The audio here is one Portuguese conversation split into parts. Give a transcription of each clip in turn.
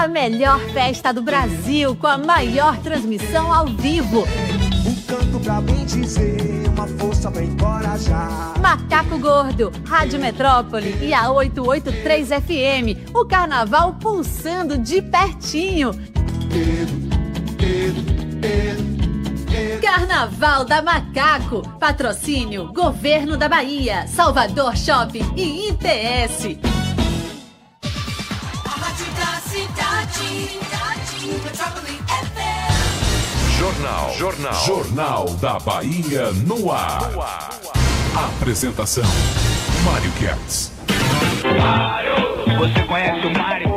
A melhor festa do Brasil, com a maior transmissão ao vivo. Um canto pra bem dizer, uma força pra encorajar. Macaco Gordo, Rádio Metrópole e a 883 FM. O carnaval pulsando de pertinho. Carnaval da Macaco. Patrocínio Governo da Bahia, Salvador Shopping e ITS. A Rádio da Cidade, Metrópole FM. Jornal da Bahia no ar. Apresentação: Mário Kertz. Você conhece o Mário?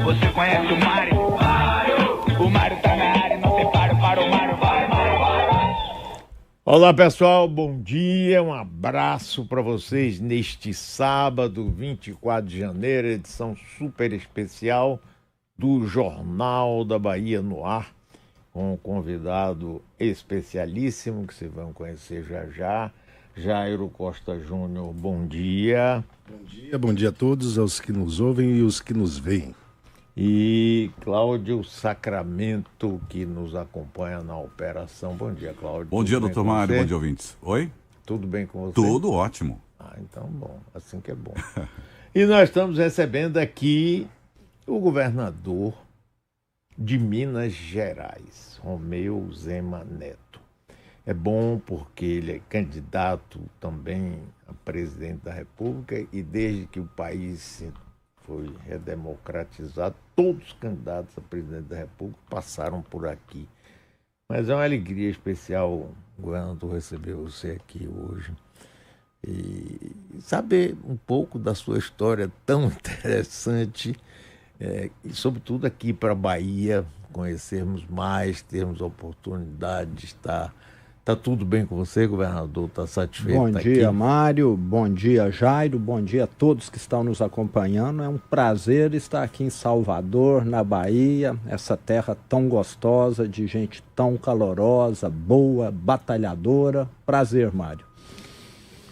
Você conhece o Mário? O Mário tá na área, não tem paro para o Mário. Vai, Mário, vai. Olá pessoal, bom dia, um abraço para vocês neste sábado, 24 de janeiro, edição super especial do Jornal da Bahia no ar, com um convidado especialíssimo que vocês vão conhecer já já, Jairo Costa Júnior, bom dia. Bom dia a todos, aos que nos ouvem e os que nos veem. E Cláudio Sacramento, que nos acompanha na operação. Bom dia, Cláudio. Bom dia, doutor Mário. Bom dia, ouvintes. Oi? Tudo bem com você? Tudo ótimo. Ah, então bom. Assim que é bom. E nós estamos recebendo aqui o governador de Minas Gerais, Romeu Zema Neto. É bom porque ele é candidato também a presidente da República e desde que o país foi redemocratizado, todos os candidatos a presidente da República passaram por aqui. Mas é uma alegria especial, governador, receber você aqui hoje e saber um pouco da sua história tão interessante e, sobretudo, aqui para a Bahia, conhecermos mais, termos a oportunidade de estar. Está tudo bem com você, governador? Está satisfeito? Bom dia, Mário. Bom dia, Jairo. Bom dia a todos que estão nos acompanhando. É um prazer estar aqui em Salvador, na Bahia, essa terra tão gostosa, de gente tão calorosa, boa, batalhadora. Prazer, Mário.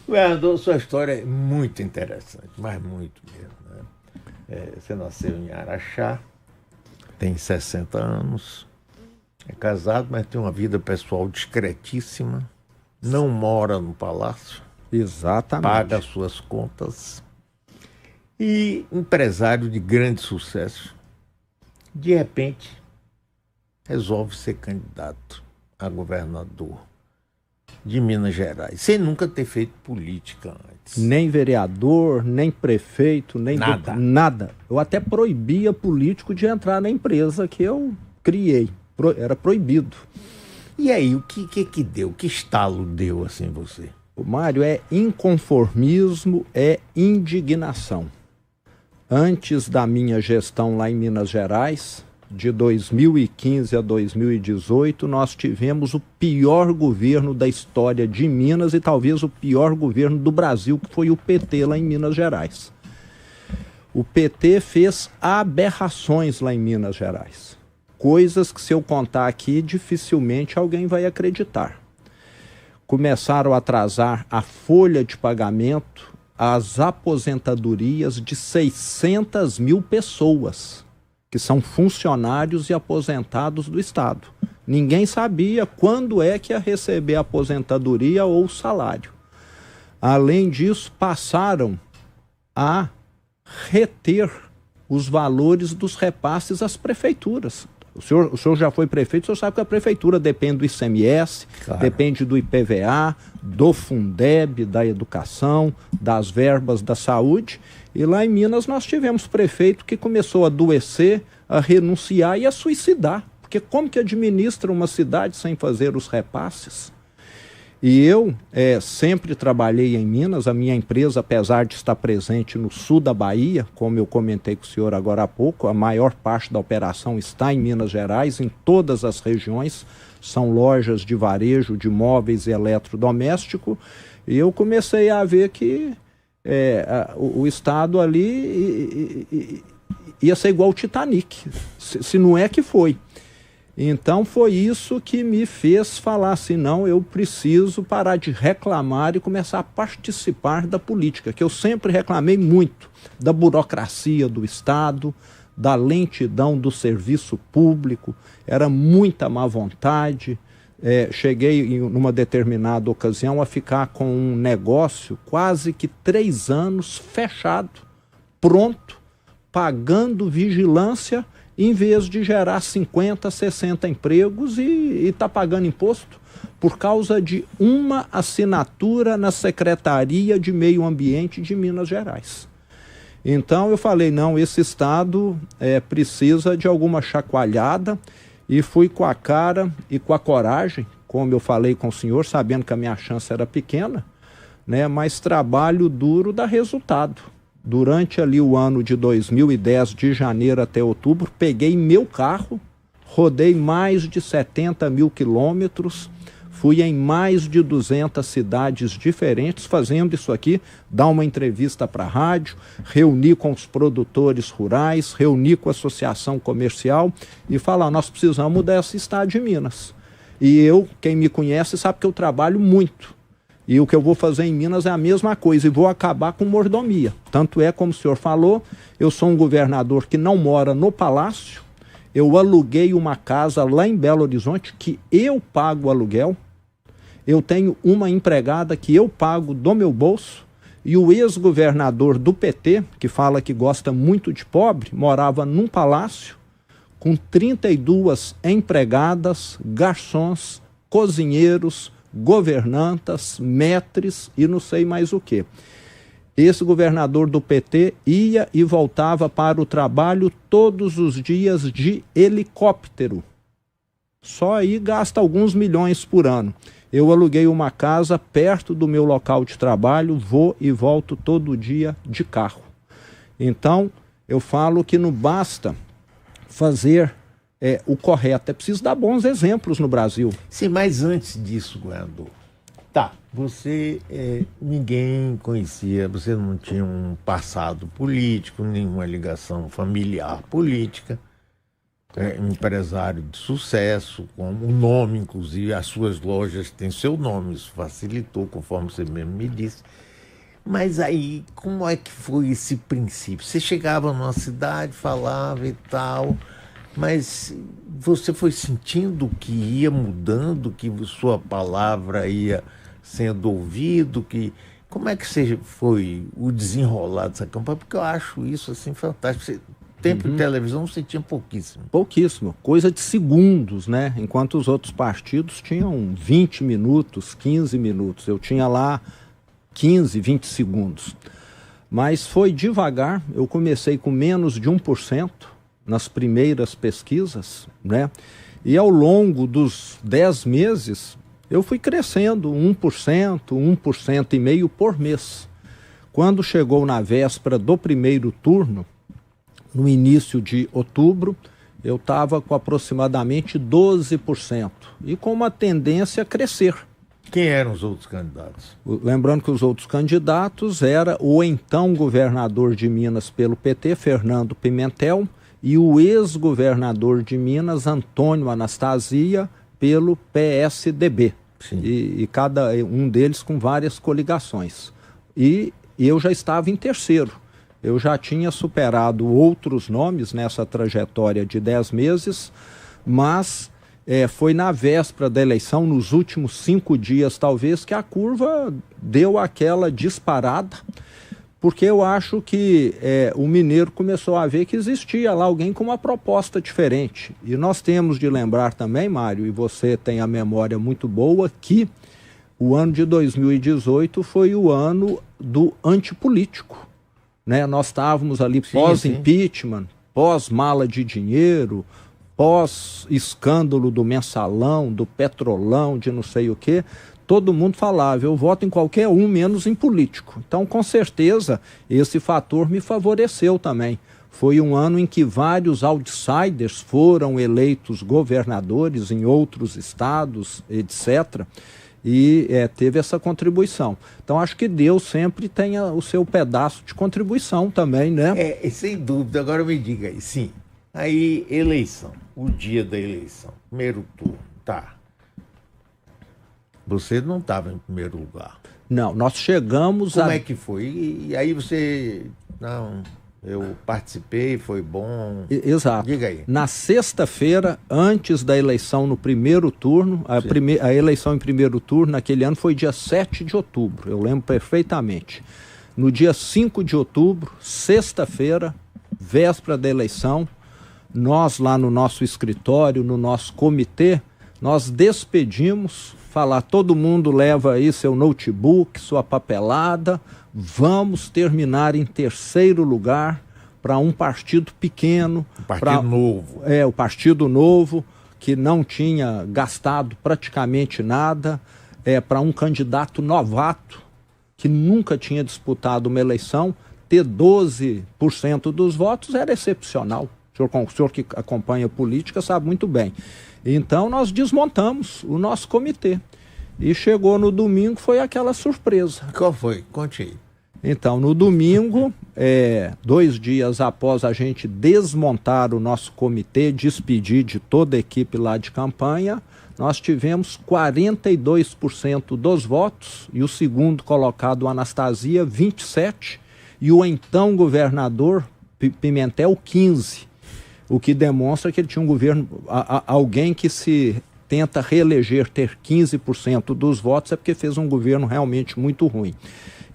Governador, sua história é muito interessante, mas muito mesmo, né? Você nasceu em Araxá, tem 60 anos. É casado, mas tem uma vida pessoal discretíssima, não mora no palácio. Exatamente. Paga as suas contas. E empresário de grande sucesso. De repente, resolve ser candidato a governador de Minas Gerais, sem nunca ter feito política antes. Nem vereador, nem prefeito, nem nada. Eu até proibia político de entrar na empresa que eu criei. Era proibido. E aí, o que deu? Que estalo deu assim você? O Mário, é inconformismo, é indignação. Antes da minha gestão lá em Minas Gerais, de 2015 a 2018, nós tivemos o pior governo da história de Minas e talvez o pior governo do Brasil, que foi o PT lá em Minas Gerais. O PT fez aberrações lá em Minas Gerais. Coisas que, se eu contar aqui, dificilmente alguém vai acreditar. Começaram a atrasar a folha de pagamento, as aposentadorias de 600 mil pessoas, que são funcionários e aposentados do Estado. Ninguém sabia quando é que ia receber a aposentadoria ou o salário. Além disso, passaram a reter os valores dos repasses às prefeituras. O senhor já foi prefeito, o senhor sabe que a prefeitura depende do ICMS, claro, depende do IPVA, do Fundeb, da educação, das verbas da saúde. E lá em Minas nós tivemos prefeito que começou a adoecer, a renunciar e a suicidar. Porque como que administra uma cidade sem fazer os repasses? E eu sempre trabalhei em Minas. A minha empresa, apesar de estar presente no sul da Bahia, como eu comentei com o senhor agora há pouco, a maior parte da operação está em Minas Gerais, em todas as regiões, são lojas de varejo, de móveis e eletrodoméstico, e eu comecei a ver que o Estado ali ia ser igual o Titanic, se não é que foi. Então foi isso que me fez falar assim, não, eu preciso parar de reclamar e começar a participar da política, que eu sempre reclamei muito da burocracia do Estado, da lentidão do serviço público, era muita má vontade. Cheguei, numa determinada ocasião, a ficar com um negócio quase que 3 anos fechado, pronto, pagando vigilância, em vez de gerar 50, 60 empregos e está pagando imposto por causa de uma assinatura na Secretaria de Meio Ambiente de Minas Gerais. Então eu falei, não, esse Estado precisa de alguma chacoalhada, e fui com a cara e com a coragem, como eu falei com o senhor, sabendo que a minha chance era pequena, né, mas trabalho duro dá resultado. Durante ali o ano de 2010, de janeiro até outubro, peguei meu carro, rodei mais de 70 mil quilômetros, fui em mais de 200 cidades diferentes fazendo isso aqui, dar uma entrevista para a rádio, reunir com os produtores rurais, reunir com a associação comercial e falar, nós precisamos desse estado de Minas. E eu, quem me conhece, sabe que eu trabalho muito. E o que eu vou fazer em Minas é a mesma coisa, e vou acabar com mordomia. Tanto é, como o senhor falou, eu sou um governador que não mora no palácio, eu aluguei uma casa lá em Belo Horizonte, que eu pago o aluguel, eu tenho uma empregada que eu pago do meu bolso, e o ex-governador do PT, que fala que gosta muito de pobre, morava num palácio com 32 empregadas, garçons, cozinheiros, governantas, maîtres e não sei mais o que. Esse governador do PT ia e voltava para o trabalho todos os dias de helicóptero. Só aí gasta alguns milhões por ano. Eu aluguei uma casa perto do meu local de trabalho, vou e volto todo dia de carro. Então, eu falo que não basta fazer o correto, é preciso dar bons exemplos no Brasil. Sim, mas antes disso, governador, você, ninguém conhecia, você não tinha um passado político, nenhuma ligação familiar política, empresário de sucesso, com o nome, inclusive, as suas lojas têm seu nome, isso facilitou, conforme você mesmo me disse. Mas aí, como é que foi esse princípio? Você chegava numa cidade, falava e tal, mas você foi sentindo que ia mudando, que sua palavra ia sendo ouvido, como é que foi o desenrolar dessa campanha? Porque eu acho isso assim fantástico. Tempo de televisão você tinha pouquíssimo. Pouquíssimo, coisa de segundos, né? Enquanto os outros partidos tinham 20 minutos, 15 minutos. Eu tinha lá 15, 20 segundos. Mas foi devagar, eu comecei com menos de 1% nas primeiras pesquisas, né? E ao longo dos 10 meses, eu fui crescendo 1%, 1,5% por mês. Quando chegou na véspera do primeiro turno, no início de outubro, eu estava com aproximadamente 12% e com uma tendência a crescer. Quem eram os outros candidatos? Lembrando que os outros candidatos era o então governador de Minas pelo PT, Fernando Pimentel, e o ex-governador de Minas, Antônio Anastasia, pelo PSDB. E cada um deles com várias coligações. E eu já estava em terceiro. Eu já tinha superado outros nomes nessa trajetória de 10 meses, mas foi na véspera da eleição, nos últimos 5 dias talvez, que a curva deu aquela disparada, porque eu acho que o mineiro começou a ver que existia lá alguém com uma proposta diferente. E nós temos de lembrar também, Mário, e você tem a memória muito boa, que o ano de 2018 foi o ano do antipolítico. Né? Nós estávamos ali pós-impeachment, pós-mala de dinheiro, pós-escândalo do mensalão, do petrolão, de não sei o quê. Todo mundo falava, eu voto em qualquer um, menos em político. Então, com certeza, esse fator me favoreceu também. Foi um ano em que vários outsiders foram eleitos governadores em outros estados, etc., e teve essa contribuição. Então, acho que Deus sempre tem o seu pedaço de contribuição também, né? Sem dúvida. Agora me diga aí, sim. Aí, eleição, o dia da eleição, primeiro turno, Você não estava em primeiro lugar. Não, nós chegamos Como é que foi? E aí você... Não, Eu participei, foi bom. Exato. Diga aí. Na sexta-feira, antes da eleição no primeiro turno, a eleição em primeiro turno naquele ano foi dia 7 de outubro, eu lembro perfeitamente. No dia 5 de outubro, sexta-feira, véspera da eleição, nós lá no nosso escritório, no nosso comitê, nós despedimos, falar, todo mundo leva aí seu notebook, sua papelada, vamos terminar em terceiro lugar para um partido pequeno. Partido Novo. O Partido Novo, que não tinha gastado praticamente nada, para um candidato novato, que nunca tinha disputado uma eleição, ter 12% dos votos era excepcional. O senhor que acompanha a política sabe muito bem. Então nós desmontamos o nosso comitê. E chegou no domingo, foi aquela surpresa. Qual foi? Conte aí. Então, no domingo, 2 dias após a gente desmontar o nosso comitê, despedir de toda a equipe lá de campanha, nós tivemos 42% dos votos, e o segundo colocado, o Anastasia, 27%, e o então governador Pimentel, 15%. O que demonstra que ele tinha um governo, alguém que se tenta reeleger, ter 15% dos votos, é porque fez um governo realmente muito ruim.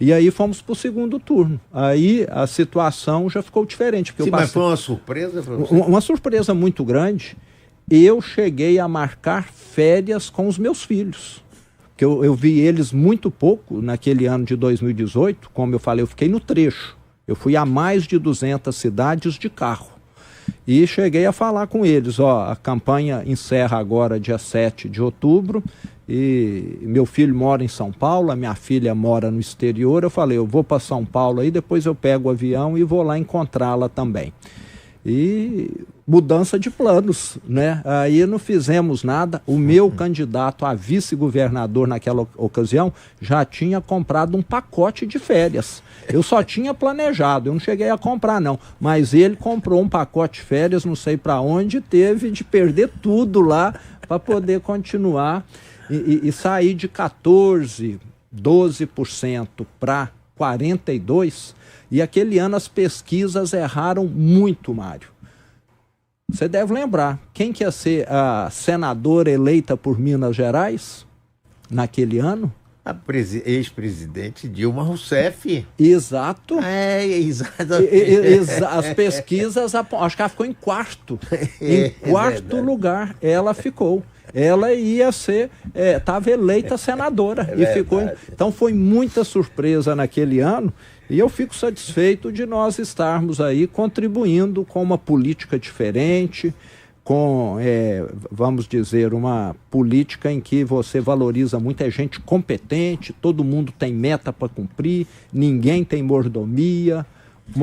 E aí fomos para o segundo turno. Aí a situação já ficou diferente. Porque mas foi uma surpresa para você? Uma surpresa muito grande. Eu cheguei a marcar férias com os meus filhos. Porque eu vi eles muito pouco naquele ano de 2018. Como eu falei, eu fiquei no trecho. Eu fui a mais de 200 cidades de carro. E cheguei a falar com eles, a campanha encerra agora dia 7 de outubro, e meu filho mora em São Paulo, a minha filha mora no exterior. Eu falei, eu vou para São Paulo aí, depois eu pego o avião e vou lá encontrá-la também. E mudança de planos, né? Aí não fizemos nada. O meu candidato a vice-governador naquela ocasião já tinha comprado um pacote de férias. Eu só tinha planejado, eu não cheguei a comprar não, mas ele comprou um pacote de férias, não sei para onde, teve de perder tudo lá para poder continuar e sair de 14%, 12% para 42%. E aquele ano as pesquisas erraram muito, Mário. Você deve lembrar, quem que ia ser a senadora eleita por Minas Gerais naquele ano? A ex-presidente Dilma Rousseff. Exato. Exatamente. As pesquisas, acho que ela ficou em quarto. Em quarto lugar ela ficou. Ela ia ser, estava eleita senadora. E ficou. Então foi muita surpresa naquele ano. E eu fico satisfeito de nós estarmos aí contribuindo com uma política diferente, com, vamos dizer, uma política em que você valoriza muita gente competente, todo mundo tem meta para cumprir, ninguém tem mordomia.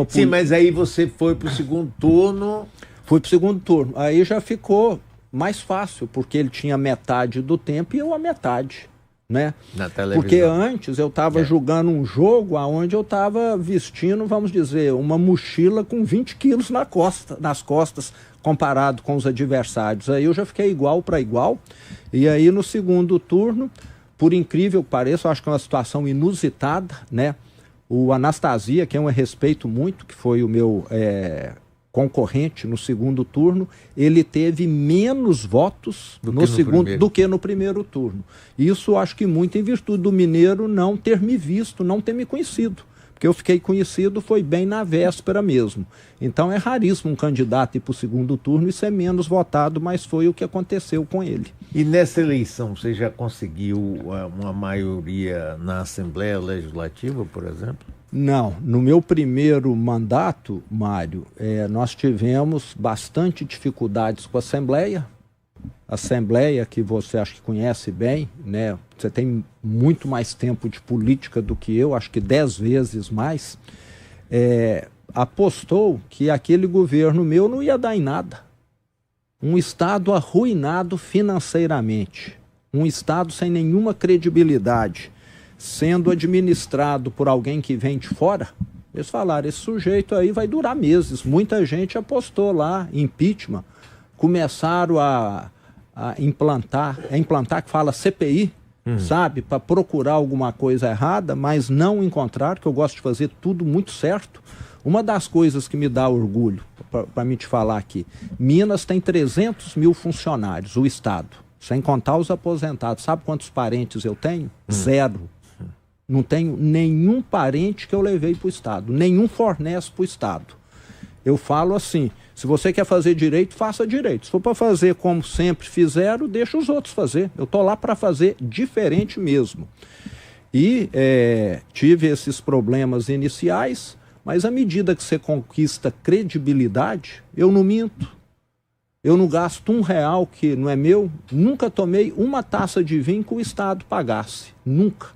Sim, mas aí você foi para o segundo turno. Fui para o segundo turno. Aí já ficou mais fácil, porque ele tinha metade do tempo e eu a metade. Né? Na televisão. Porque antes eu estava jogando um jogo onde eu estava vestindo, vamos dizer, uma mochila com 20 quilos nas costas, comparado com os adversários. Aí eu já fiquei igual para igual. E aí no segundo turno, por incrível que pareça, eu acho que é uma situação inusitada, né? O Anastasia, quem eu respeito muito, que foi o meu concorrente no segundo turno, ele teve menos votos no segundo do que no primeiro turno. Isso acho que muito em virtude do mineiro não ter me visto, não ter me conhecido. Porque eu fiquei conhecido foi bem na véspera mesmo. Então é raríssimo um candidato ir para o segundo turno e ser menos votado, mas foi o que aconteceu com ele. E nessa eleição você já conseguiu uma maioria na Assembleia Legislativa, por exemplo? Não, no meu primeiro mandato, Mário, nós tivemos bastante dificuldades com a Assembleia. Assembleia, que você acho que conhece bem, né? Você tem muito mais tempo de política do que eu, acho que 10 vezes mais, apostou que aquele governo meu não ia dar em nada. Um Estado arruinado financeiramente, um Estado sem nenhuma credibilidade, sendo administrado por alguém que vem de fora. Eles falaram, esse sujeito aí vai durar meses. Muita gente apostou lá, impeachment, começaram a implantar que fala CPI, sabe, para procurar alguma coisa errada, mas não encontraram, que eu gosto de fazer tudo muito certo. Uma das coisas que me dá orgulho, para me te falar aqui, Minas tem 300 mil funcionários, o Estado, sem contar os aposentados. Sabe quantos parentes eu tenho? 0. Não tenho nenhum parente que eu levei para o Estado, nenhum fornece para o Estado. Eu falo assim, se você quer fazer direito, faça direito. Se for para fazer como sempre fizeram, deixa os outros fazer. Eu estou lá para fazer diferente mesmo. E tive esses problemas iniciais, mas à medida que você conquista credibilidade, eu não minto. Eu não gasto R$1 que não é meu. Nunca tomei uma taça de vinho que o Estado pagasse. Nunca.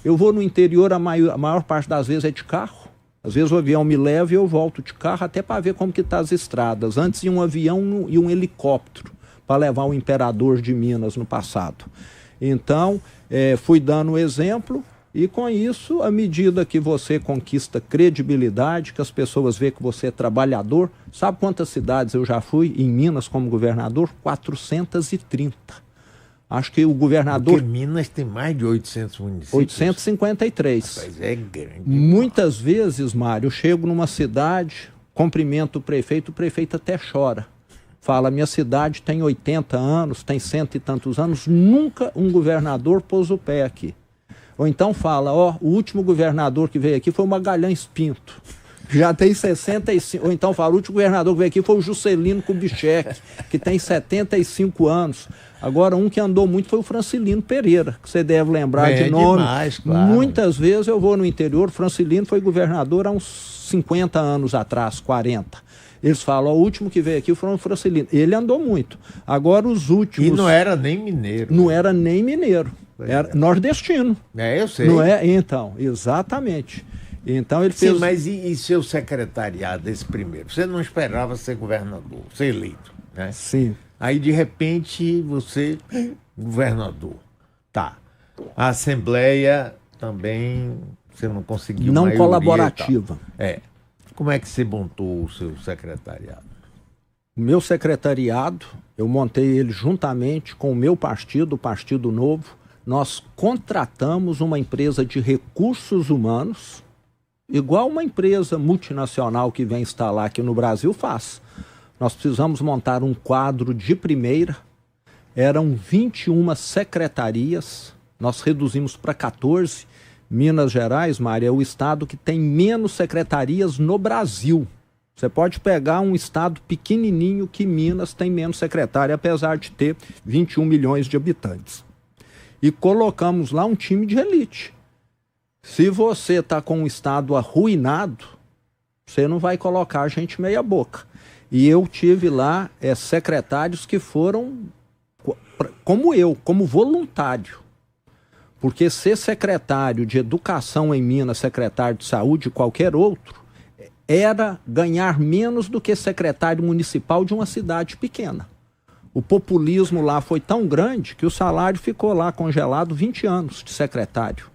Eu vou no interior, a maior parte das vezes é de carro. Às vezes o avião me leva e eu volto de carro até para ver como que tá as estradas. Antes ia um avião e um helicóptero para levar o imperador de Minas no passado. Então, fui dando exemplo. E com isso, à medida que você conquista credibilidade, que as pessoas veem que você é trabalhador, sabe quantas cidades eu já fui em Minas como governador? 430. Acho que o governador... Porque Minas tem mais de 800 municípios. 853. Mas é grande. Muitas vezes, Mário, eu chego numa cidade, cumprimento o prefeito até chora. Fala, minha cidade tem 80 anos, tem 100 e tantos anos, nunca um governador pôs o pé aqui. Ou então fala, o último governador que veio aqui foi o Magalhães Pinto, já tem 65. Ou então fala, o último governador que veio aqui foi o Juscelino Kubitschek, que tem 75 anos. Agora, um que andou muito foi o Francilino Pereira, que você deve lembrar de nome. Demais, claro. Muitas vezes eu vou no interior, Francilino foi governador há uns 50 anos atrás, 40. Eles falam, o último que veio aqui foi o Francilino. Ele andou muito. Agora os últimos... E não era nem mineiro. Não era nem mineiro. Era nordestino. Eu sei. Não é? Então, exatamente. Então ele fez... Sim, mas e seu secretariado, esse primeiro? Você não esperava ser governador, ser eleito, né? Sim. Aí, de repente, você... Governador. Tá. A Assembleia também, você não conseguiu não maioria colaborativa. Como é que você montou o seu secretariado? O meu secretariado, eu montei ele juntamente com o meu partido, o Partido Novo. Nós contratamos uma empresa de recursos humanos, igual uma empresa multinacional que vem instalar aqui no Brasil faz. Nós precisamos montar um quadro de primeira, eram 21 secretarias, nós reduzimos para 14. Minas Gerais, Mário, é o estado que tem menos secretarias no Brasil. Você pode pegar um estado pequenininho que Minas tem menos secretária, apesar de ter 21 milhões de habitantes. E colocamos lá um time de elite. Se você está com um estado arruinado, você não vai colocar gente meia boca. E eu tive lá secretários que foram como eu, como voluntário. Porque ser secretário de educação em Minas, secretário de saúde, qualquer outro, era ganhar menos do que secretário municipal de uma cidade pequena. O populismo lá foi tão grande que o salário ficou lá congelado 20 anos de secretário.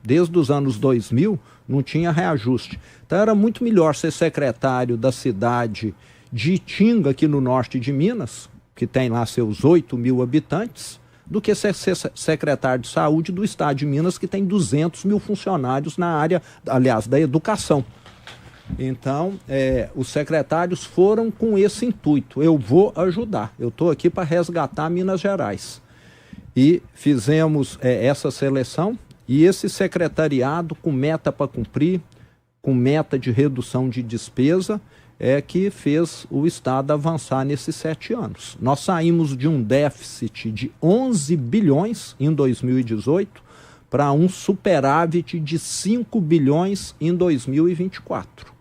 Desde os anos 2000 não tinha reajuste. Então era muito melhor ser secretário da cidade de Itinga, aqui no norte de Minas, que tem lá seus 8 mil habitantes, do que ser secretário de saúde do estado de Minas, que tem 200 mil funcionários na área, aliás, da educação. Então, os secretários foram com esse intuito. Eu vou ajudar. Eu estou aqui para resgatar Minas Gerais. E fizemos essa seleção e esse secretariado com meta para cumprir, com meta de redução de despesa, que fez o Estado avançar nesses 7 anos. Nós saímos de um déficit de 11 bilhões em 2018 para um superávit de 5 bilhões em 2024.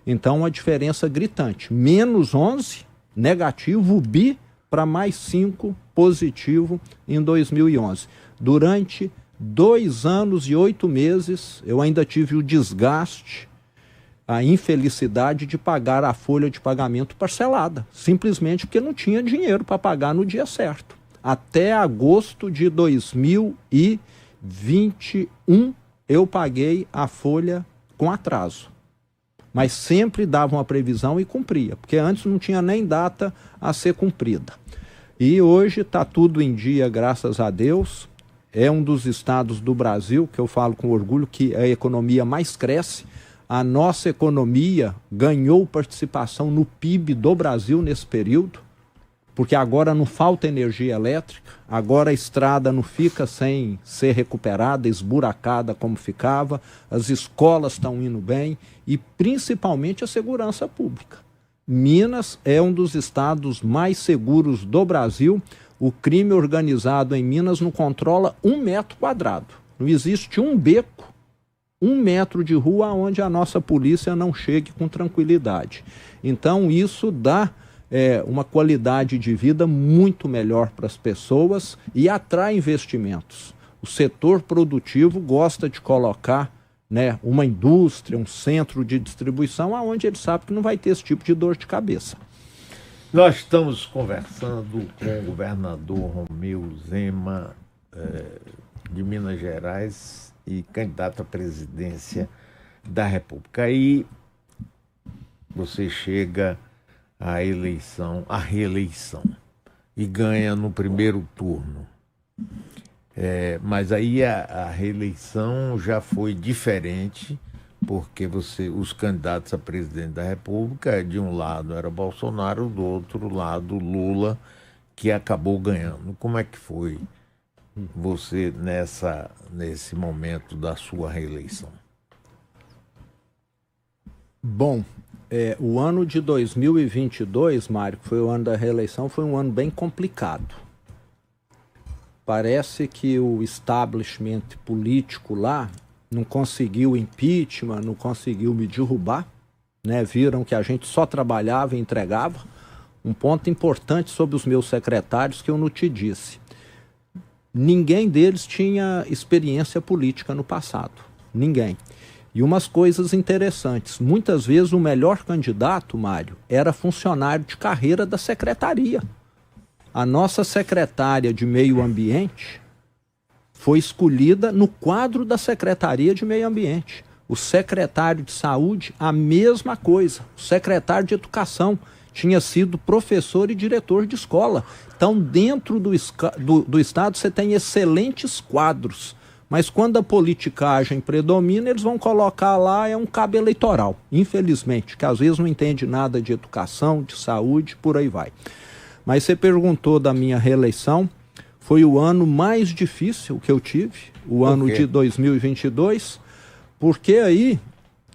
Então, uma diferença gritante. Menos 11, negativo, bi, para mais 5, positivo, em 2011. Durante 2 anos e 8 meses, eu ainda tive o desgaste, a infelicidade de pagar a folha de pagamento parcelada, simplesmente porque não tinha dinheiro para pagar no dia certo. Até agosto de 2021, eu paguei a folha com atraso. Mas sempre dava uma previsão e cumpria, porque antes não tinha nem data a ser cumprida. E hoje está tudo em dia, graças a Deus. É um dos estados do Brasil, que eu falo com orgulho, que a economia mais cresce. A nossa economia ganhou participação no PIB do Brasil nesse período, porque agora não falta energia elétrica, agora a estrada não fica sem ser recuperada, esburacada como ficava, as escolas estão indo bem e principalmente a segurança pública. Minas é um dos estados mais seguros do Brasil. O crime organizado em Minas não controla 1 metro quadrado. Não existe um beco, 1 metro de rua onde a nossa polícia não chegue com tranquilidade. Então isso dá uma qualidade de vida muito melhor para as pessoas e atrai investimentos. O setor produtivo gosta de colocar, né, uma indústria, um centro de distribuição onde ele sabe que não vai ter esse tipo de dor de cabeça. Nós estamos conversando com o governador Romeu Zema, de Minas Gerais e candidato à presidência da República. Aí você chega à reeleição e ganha no primeiro turno. Mas aí a reeleição já foi diferente, porque os candidatos a presidente da República, de um lado era Bolsonaro, do outro lado Lula, que acabou ganhando. Como é que foi você nesse momento da sua reeleição? Bom, o ano de 2022, Mário, que foi o ano da reeleição, foi um ano bem complicado. Parece que o establishment político lá não conseguiu impeachment, não conseguiu me derrubar, né? Viram que a gente só trabalhava e entregava. Um ponto importante sobre os meus secretários que eu não te disse. Ninguém deles tinha experiência política no passado. Ninguém. E umas coisas interessantes. Muitas vezes o melhor candidato, Mário, era funcionário de carreira da secretaria. A nossa secretária de Meio Ambiente foi escolhida no quadro da Secretaria de Meio Ambiente. O secretário de Saúde, a mesma coisa. O secretário de Educação tinha sido professor e diretor de escola. Então, dentro do Estado, você tem excelentes quadros. Mas quando a politicagem predomina, eles vão colocar lá um cabo eleitoral, infelizmente, que às vezes não entende nada de educação, de saúde, por aí vai. Mas você perguntou da minha reeleição, foi o ano mais difícil que eu tive, o ano de 2022, porque aí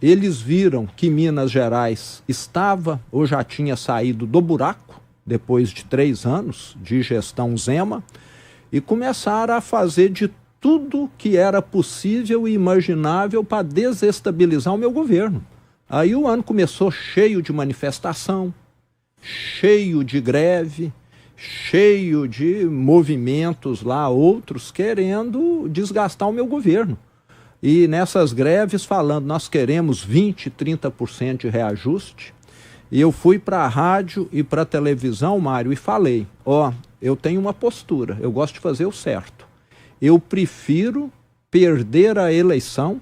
eles viram que Minas Gerais estava ou já tinha saído do buraco, depois de 3 anos de gestão Zema, e começaram a fazer de tudo que era possível e imaginável para desestabilizar o meu governo. Aí o ano começou cheio de manifestação, cheio de greve, cheio de movimentos lá, outros querendo desgastar o meu governo. E nessas greves falando, nós queremos 20%, 30% de reajuste. E eu fui para a rádio e para a televisão, Mário, e falei, eu tenho uma postura, eu gosto de fazer o certo. Eu prefiro perder a eleição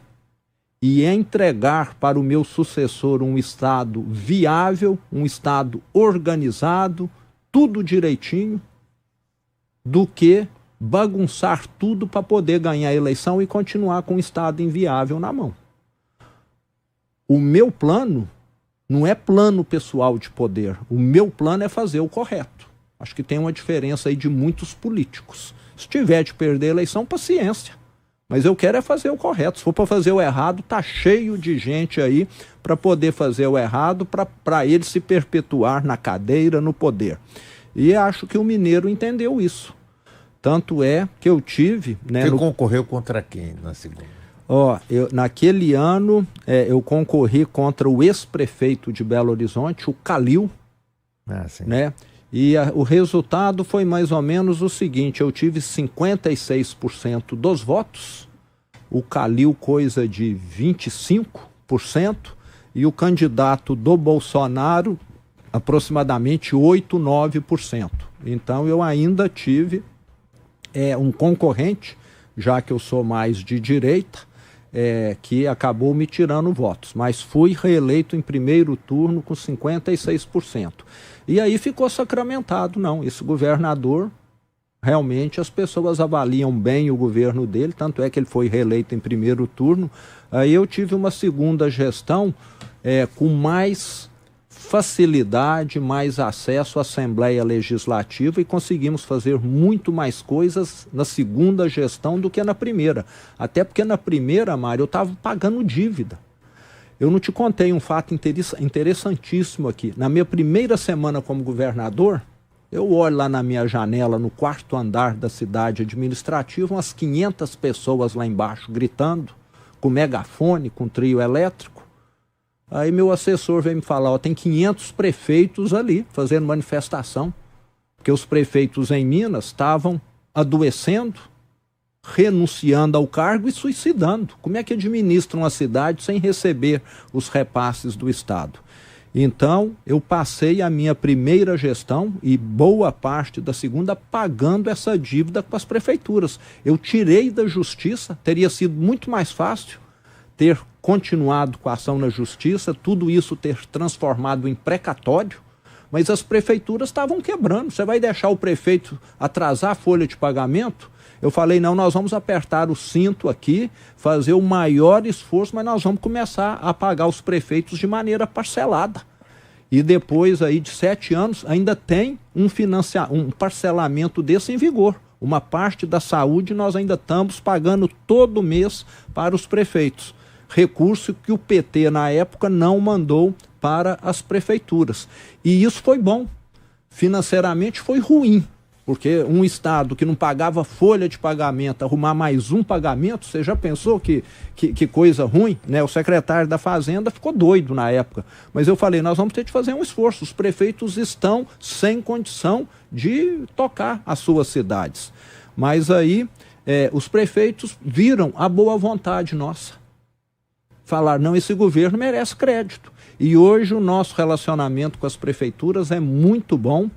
e entregar para o meu sucessor um Estado viável, um Estado organizado, tudo direitinho, do que bagunçar tudo para poder ganhar a eleição e continuar com o Estado inviável na mão. O meu plano não é plano pessoal de poder. O meu plano é fazer o correto. Acho que tem uma diferença aí de muitos políticos. Se tiver de perder a eleição, paciência. Mas eu quero é fazer o correto. Se for para fazer o errado, tá cheio de gente aí para poder fazer o errado, para ele se perpetuar na cadeira, no poder. E acho que o mineiro entendeu isso. Tanto é que eu tive... Você concorreu contra quem na segunda? Naquele ano, eu concorri contra o ex-prefeito de Belo Horizonte, o Calil, né? E o resultado foi mais ou menos o seguinte, eu tive 56% dos votos, o Calil coisa de 25%, e o candidato do Bolsonaro aproximadamente 8%, 9%. Então eu ainda tive um concorrente, já que eu sou mais de direita, que acabou me tirando votos, mas fui reeleito em primeiro turno com 56%. E aí ficou sacramentado, não, esse governador realmente as pessoas avaliam bem o governo dele, tanto é que ele foi reeleito em primeiro turno. Aí eu tive uma segunda gestão com mais facilidade, mais acesso à Assembleia Legislativa e conseguimos fazer muito mais coisas na segunda gestão do que na primeira. Até porque na primeira, Mário, eu estava pagando dívida. Eu não te contei um fato interessantíssimo aqui. Na minha primeira semana como governador, eu olho lá na minha janela, no quarto andar da cidade administrativa, umas 500 pessoas lá embaixo gritando, com megafone, com trio elétrico. Aí meu assessor veio me falar, ó, tem 500 prefeitos ali fazendo manifestação, porque os prefeitos em Minas estavam adoecendo, renunciando ao cargo e suicidando. Como é que administra uma cidade sem receber os repasses do Estado? Então, eu passei a minha primeira gestão e boa parte da segunda pagando essa dívida com as prefeituras. Eu tirei da justiça, teria sido muito mais fácil ter continuado com a ação na justiça, tudo isso ter transformado em precatório, mas as prefeituras estavam quebrando. Você vai deixar o prefeito atrasar a folha de pagamento? Eu falei, não, nós vamos apertar o cinto aqui, fazer o maior esforço, mas nós vamos começar a pagar os prefeitos de maneira parcelada. E depois aí de 7 anos ainda tem um parcelamento desse em vigor. Uma parte da saúde nós ainda estamos pagando todo mês para os prefeitos. Recurso que o PT na época não mandou para as prefeituras. E isso foi bom. Financeiramente foi ruim. Porque um estado que não pagava folha de pagamento, arrumar mais um pagamento, você já pensou que coisa ruim, né? O secretário da Fazenda ficou doido na época. Mas eu falei, nós vamos ter de fazer um esforço. Os prefeitos estão sem condição de tocar as suas cidades. Mas aí os prefeitos viram a boa vontade nossa. Falaram, não, esse governo merece crédito. E hoje o nosso relacionamento com as prefeituras é muito bom.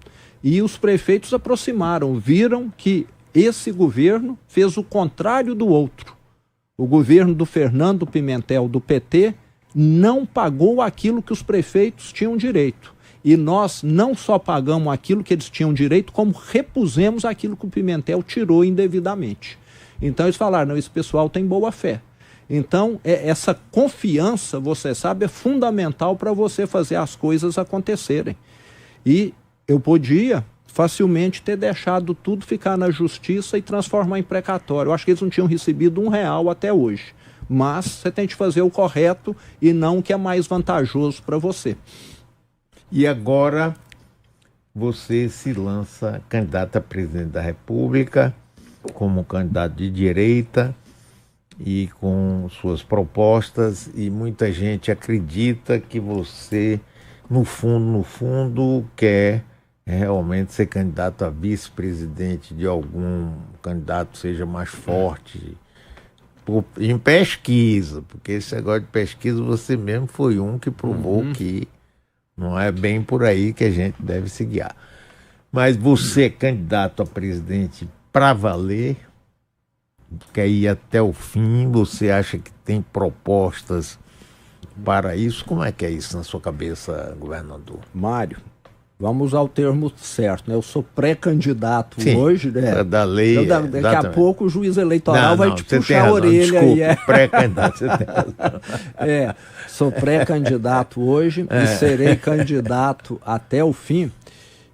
E os prefeitos aproximaram, viram que esse governo fez o contrário do outro. O governo do Fernando Pimentel, do PT, não pagou aquilo que os prefeitos tinham direito. E nós não só pagamos aquilo que eles tinham direito, como repusemos aquilo que o Pimentel tirou indevidamente. Então eles falaram, não, esse pessoal tem boa fé. Então essa confiança, você sabe, é fundamental para você fazer as coisas acontecerem. E eu podia facilmente ter deixado tudo ficar na justiça e transformar em precatório. Eu acho que eles não tinham recebido R$1 até hoje. Mas você tem que fazer o correto e não o que é mais vantajoso para você. E agora você se lança candidato a presidente da República, como candidato de direita e com suas propostas. E muita gente acredita que você, no fundo, quer realmente ser candidato a vice-presidente de algum candidato seja mais forte em pesquisa, porque esse negócio de pesquisa você mesmo foi um que provou que não é bem por aí que a gente deve se guiar. Mas você é candidato a presidente para valer, quer ir até o fim, você acha que tem propostas para isso? Como é que é isso na sua cabeça, governador? Mário, vamos ao termo certo, né? Eu sou pré-candidato hoje, né? Da lei. Daqui a pouco o juiz eleitoral vai te puxar a orelha. Desculpa, pré-candidato, você tem razão. Sou pré-candidato hoje e serei candidato até o fim.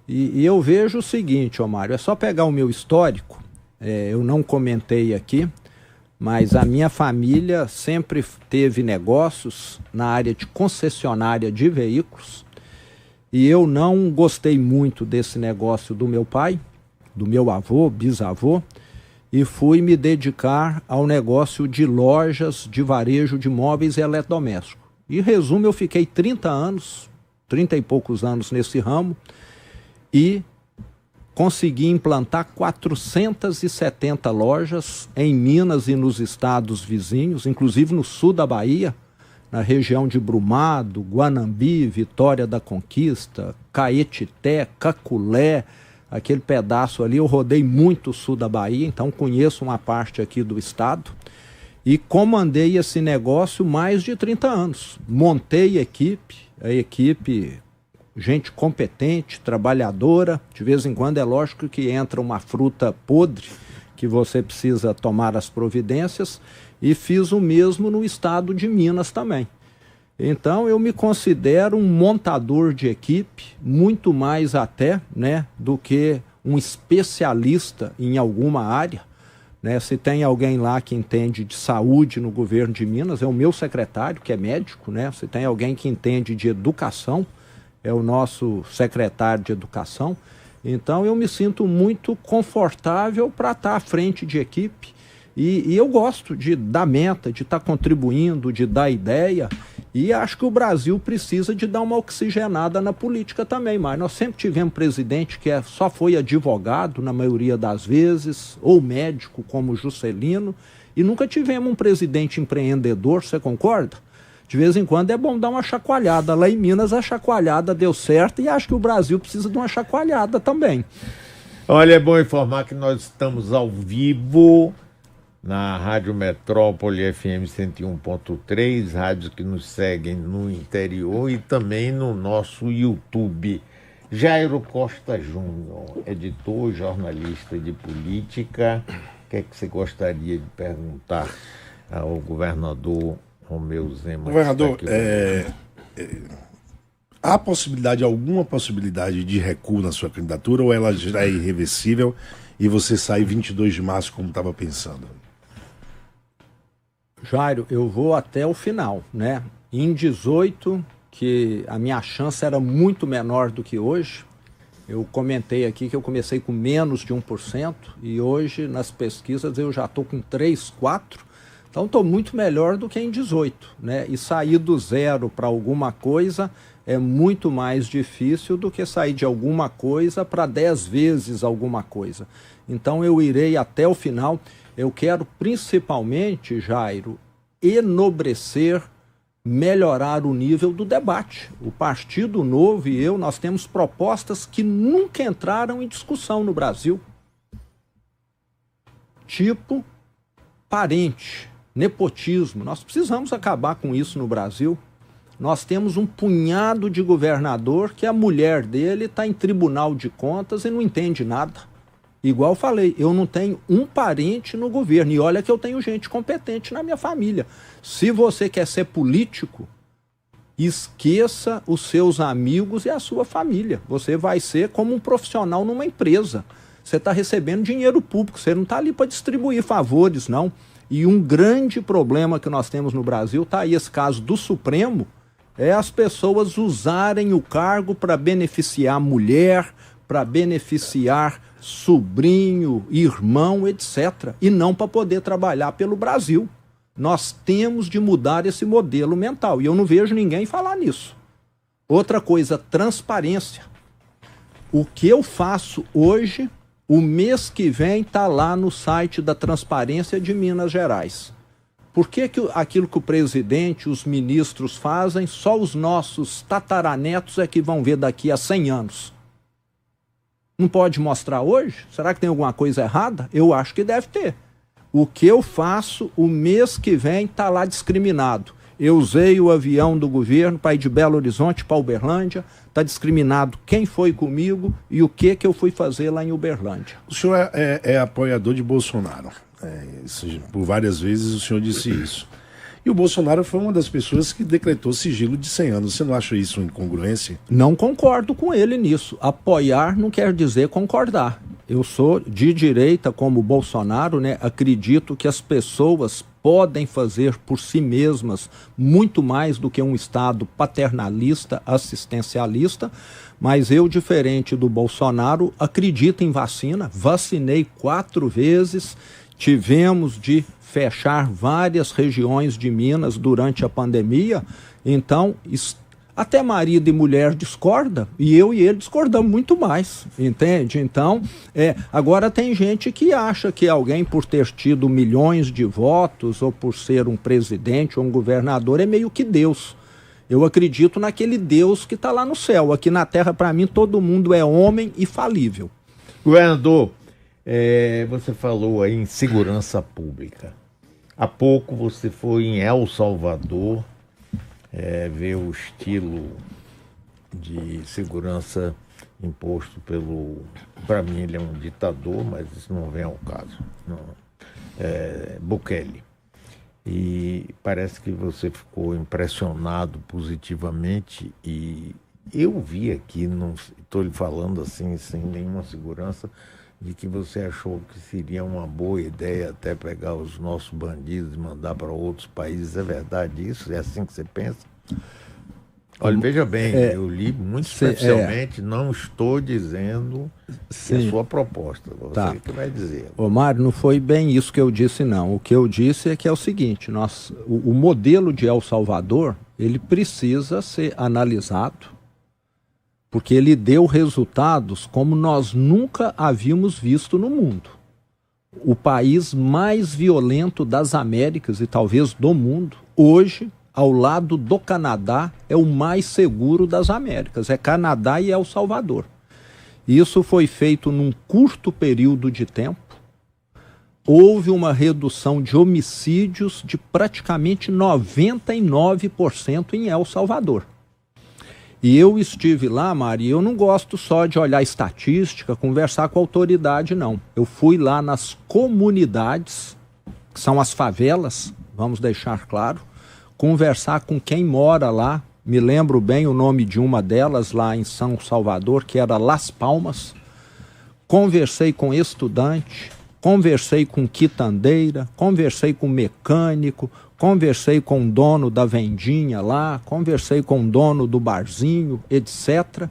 E eu vejo o seguinte, Mário, é só pegar o meu histórico, eu não comentei aqui, mas a minha família sempre teve negócios na área de concessionária de veículos. E eu não gostei muito desse negócio do meu pai, do meu avô, bisavô, e fui me dedicar ao negócio de lojas de varejo de móveis e eletrodomésticos. Em resumo, eu fiquei 30 e poucos anos nesse ramo e consegui implantar 470 lojas em Minas e nos estados vizinhos, inclusive no sul da Bahia, na região de Brumado, Guanambi, Vitória da Conquista, Caetité, Caculé, aquele pedaço ali. Eu rodei muito o sul da Bahia, então conheço uma parte aqui do estado. E comandei esse negócio mais de 30 anos. Montei a equipe gente competente, trabalhadora. De vez em quando é lógico que entra uma fruta podre que você precisa tomar as providências, e fiz o mesmo no estado de Minas também. Então eu me considero um montador de equipe, muito mais até, né, do que um especialista em alguma área. Né? Se tem alguém lá que entende de saúde no governo de Minas, é o meu secretário, que é médico. Né? Se tem alguém que entende de educação, é o nosso secretário de educação. Então eu me sinto muito confortável para estar à frente de equipe, e eu gosto de dar meta, de estar contribuindo, de dar ideia, e acho que o Brasil precisa de dar uma oxigenada na política também. Mas nós sempre tivemos presidente que só foi advogado na maioria das vezes, ou médico como Juscelino, e nunca tivemos um presidente empreendedor, você concorda? De vez em quando é bom dar uma chacoalhada. Lá em Minas a chacoalhada deu certo, e acho que o Brasil precisa de uma chacoalhada também. Olha, é bom informar que nós estamos ao vivo na Rádio Metrópole FM 101.3, rádios que nos seguem no interior e também no nosso YouTube. Jairo Costa Júnior, editor, jornalista de política, o que é que você gostaria de perguntar ao governador Romeu Zema? Governador, há alguma possibilidade de recuo na sua candidatura, ou ela já é irreversível e você sai 22 de março como estava pensando? Jairo, eu vou até o final, né? Em 18, que a minha chance era muito menor do que hoje, eu comentei aqui que eu comecei com menos de 1%, e hoje nas pesquisas eu já estou com 3, 4%, então estou muito melhor do que em 18, né? E sair do zero para alguma coisa é muito mais difícil do que sair de alguma coisa para 10 vezes alguma coisa. Então eu irei até o final. Eu quero principalmente, Jairo, enobrecer, melhorar o nível do debate. O Partido Novo e eu, nós temos propostas que nunca entraram em discussão no Brasil. Tipo parente, nepotismo. Nós precisamos acabar com isso no Brasil. Nós temos um punhado de governador que a mulher dele está em tribunal de contas e não entende nada. Igual eu falei, eu não tenho um parente no governo, e olha que eu tenho gente competente na minha família. Se você quer ser político, esqueça os seus amigos e a sua família. Você vai ser como um profissional numa empresa. Você está recebendo dinheiro público, você não está ali para distribuir favores, não. E um grande problema que nós temos no Brasil, está aí esse caso do Supremo, é as pessoas usarem o cargo para beneficiar mulher, para beneficiar sobrinho, irmão, etc. E não para poder trabalhar pelo Brasil. Nós temos de mudar esse modelo mental. E eu não vejo ninguém falar nisso. Outra coisa, transparência. O que eu faço hoje, o mês que vem, está lá no site da Transparência de Minas Gerais. Por que aquilo que o presidente, os ministros fazem, só os nossos tataranetos é que vão ver daqui a 100 anos? Não pode mostrar hoje? Será que tem alguma coisa errada? Eu acho que deve ter. O que eu faço, o mês que vem, está lá discriminado. Eu usei o avião do governo para ir de Belo Horizonte para Uberlândia, está discriminado quem foi comigo e o que eu fui fazer lá em Uberlândia. O senhor é apoiador de Bolsonaro. Por várias vezes o senhor disse isso. E o Bolsonaro foi uma das pessoas que decretou sigilo de 100 anos. Você não acha isso uma incongruência? Não concordo com ele nisso. Apoiar não quer dizer concordar. Eu sou de direita como o Bolsonaro, né? Acredito que as pessoas podem fazer por si mesmas muito mais do que um Estado paternalista, assistencialista, mas eu, diferente do Bolsonaro, acredito em vacina. Vacinei 4 vezes, tivemos de fechar várias regiões de Minas durante a pandemia, então até marido e mulher discordam, e eu e ele discordamos muito mais, entende? Então, agora tem gente que acha que alguém, por ter tido milhões de votos, ou por ser um presidente ou um governador, é meio que Deus. Eu acredito naquele Deus que está lá no céu. Aqui na terra, para mim, todo mundo é homem e falível. Governador, você falou aí em segurança pública. Há pouco você foi em El Salvador ver o estilo de segurança imposto pelo... Para mim ele é um ditador, mas isso não vem ao caso. Não. Bukele. E parece que você ficou impressionado positivamente e eu vi aqui, não estou lhe falando assim, sem nenhuma segurança, de que você achou que seria uma boa ideia até pegar os nossos bandidos e mandar para outros países. É verdade isso? É assim que você pensa? Olha, veja bem, eu li muito especialmente, não estou dizendo que é a sua proposta, você que vai dizer. Ô Mário, não foi bem isso que eu disse, não. O que eu disse é que é o seguinte, o modelo de El Salvador, ele precisa ser analisado, porque ele deu resultados como nós nunca havíamos visto no mundo. O país mais violento das Américas e talvez do mundo, hoje, ao lado do Canadá, é o mais seguro das Américas. É Canadá e El Salvador. Isso foi feito num curto período de tempo. Houve uma redução de homicídios de praticamente 99% em El Salvador. E eu estive lá, Mari, eu não gosto só de olhar estatística, conversar com a autoridade, não. Eu fui lá nas comunidades, que são as favelas, vamos deixar claro, conversar com quem mora lá. Me lembro bem o nome de uma delas lá em São Salvador, que era Las Palmas. Conversei com estudante, conversei com quitandeira, conversei com mecânico, conversei com o dono da vendinha lá, conversei com o dono do barzinho, etc.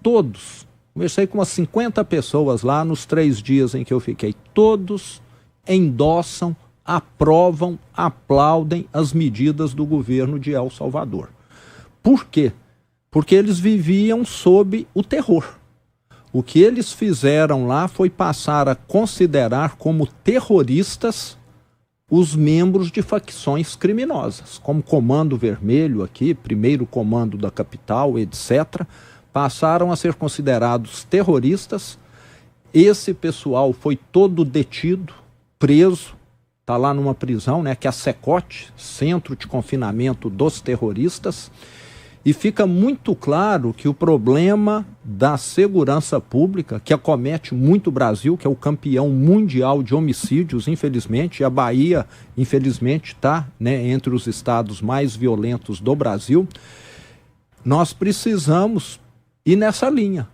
Todos. Conversei com umas 50 pessoas lá nos 3 dias em que eu fiquei. Todos endossam, aprovam, aplaudem as medidas do governo de El Salvador. Por quê? Porque eles viviam sob o terror. O que eles fizeram lá foi passar a considerar como terroristas os membros de facções criminosas, como Comando Vermelho aqui, primeiro comando da capital, etc., passaram a ser considerados terroristas. Esse pessoal foi todo detido, preso, está lá numa prisão, né, que é a Secote, Centro de Confinamento dos Terroristas, e fica muito claro que o problema da segurança pública, que acomete muito o Brasil, que é o campeão mundial de homicídios, infelizmente, e a Bahia, infelizmente, está, né, entre os estados mais violentos do Brasil, nós precisamos ir nessa linha.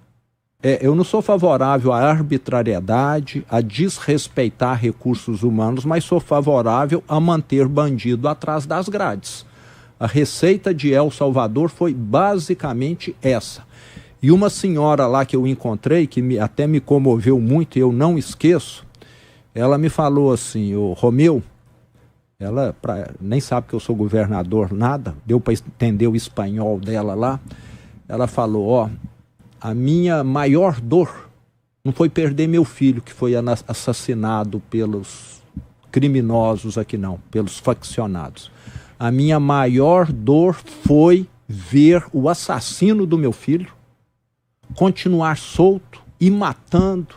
Eu não sou favorável à arbitrariedade, a desrespeitar recursos humanos, mas sou favorável a manter bandido atrás das grades. A receita de El Salvador foi basicamente essa. E uma senhora lá que eu encontrei, que até me comoveu muito e eu não esqueço, ela me falou assim: ô Romeu, ela nem sabe que eu sou governador, nada, deu para entender o espanhol dela lá. Ela falou: ó, a minha maior dor não foi perder meu filho, que foi assassinado pelos criminosos aqui não, pelos faccionados. A minha maior dor foi ver o assassino do meu filho continuar solto e matando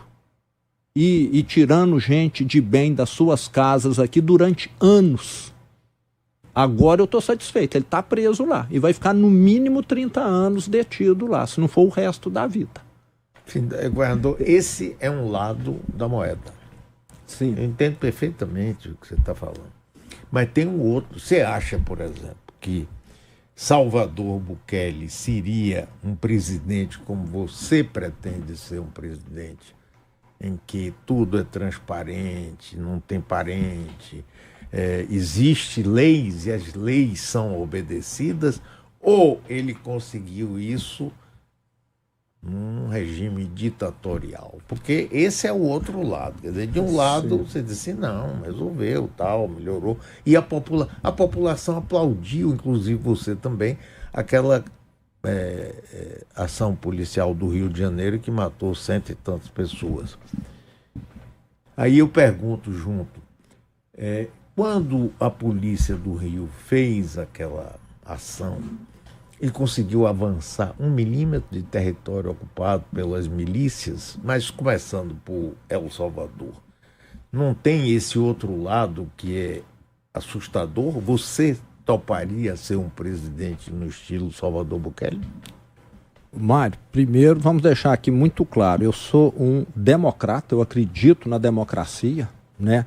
e tirando gente de bem das suas casas aqui durante anos. Agora eu estou satisfeito, ele está preso lá e vai ficar no mínimo 30 anos detido lá, se não for o resto da vida. Governador, esse é um lado da moeda. Sim. Eu entendo perfeitamente o que você está falando. Mas tem um outro. Você acha, por exemplo, que Salvador Bukele seria um presidente como você pretende ser um presidente, em que tudo é transparente, não tem parente, existe leis e as leis são obedecidas, ou ele conseguiu isso num regime ditatorial? Porque esse é o outro lado. Quer dizer, de um lado você disse, não, resolveu, tal, melhorou. E a população aplaudiu, inclusive você também, aquela ação policial do Rio de Janeiro que matou 100 e tantas pessoas. Aí eu pergunto junto, quando a polícia do Rio fez aquela ação, ele conseguiu avançar 1 milímetro de território ocupado pelas milícias, mas começando por El Salvador. Não tem esse outro lado que é assustador? Você toparia ser um presidente no estilo Salvador Bukele? Mário, primeiro vamos deixar aqui muito claro, eu sou um democrata, eu acredito na democracia, né?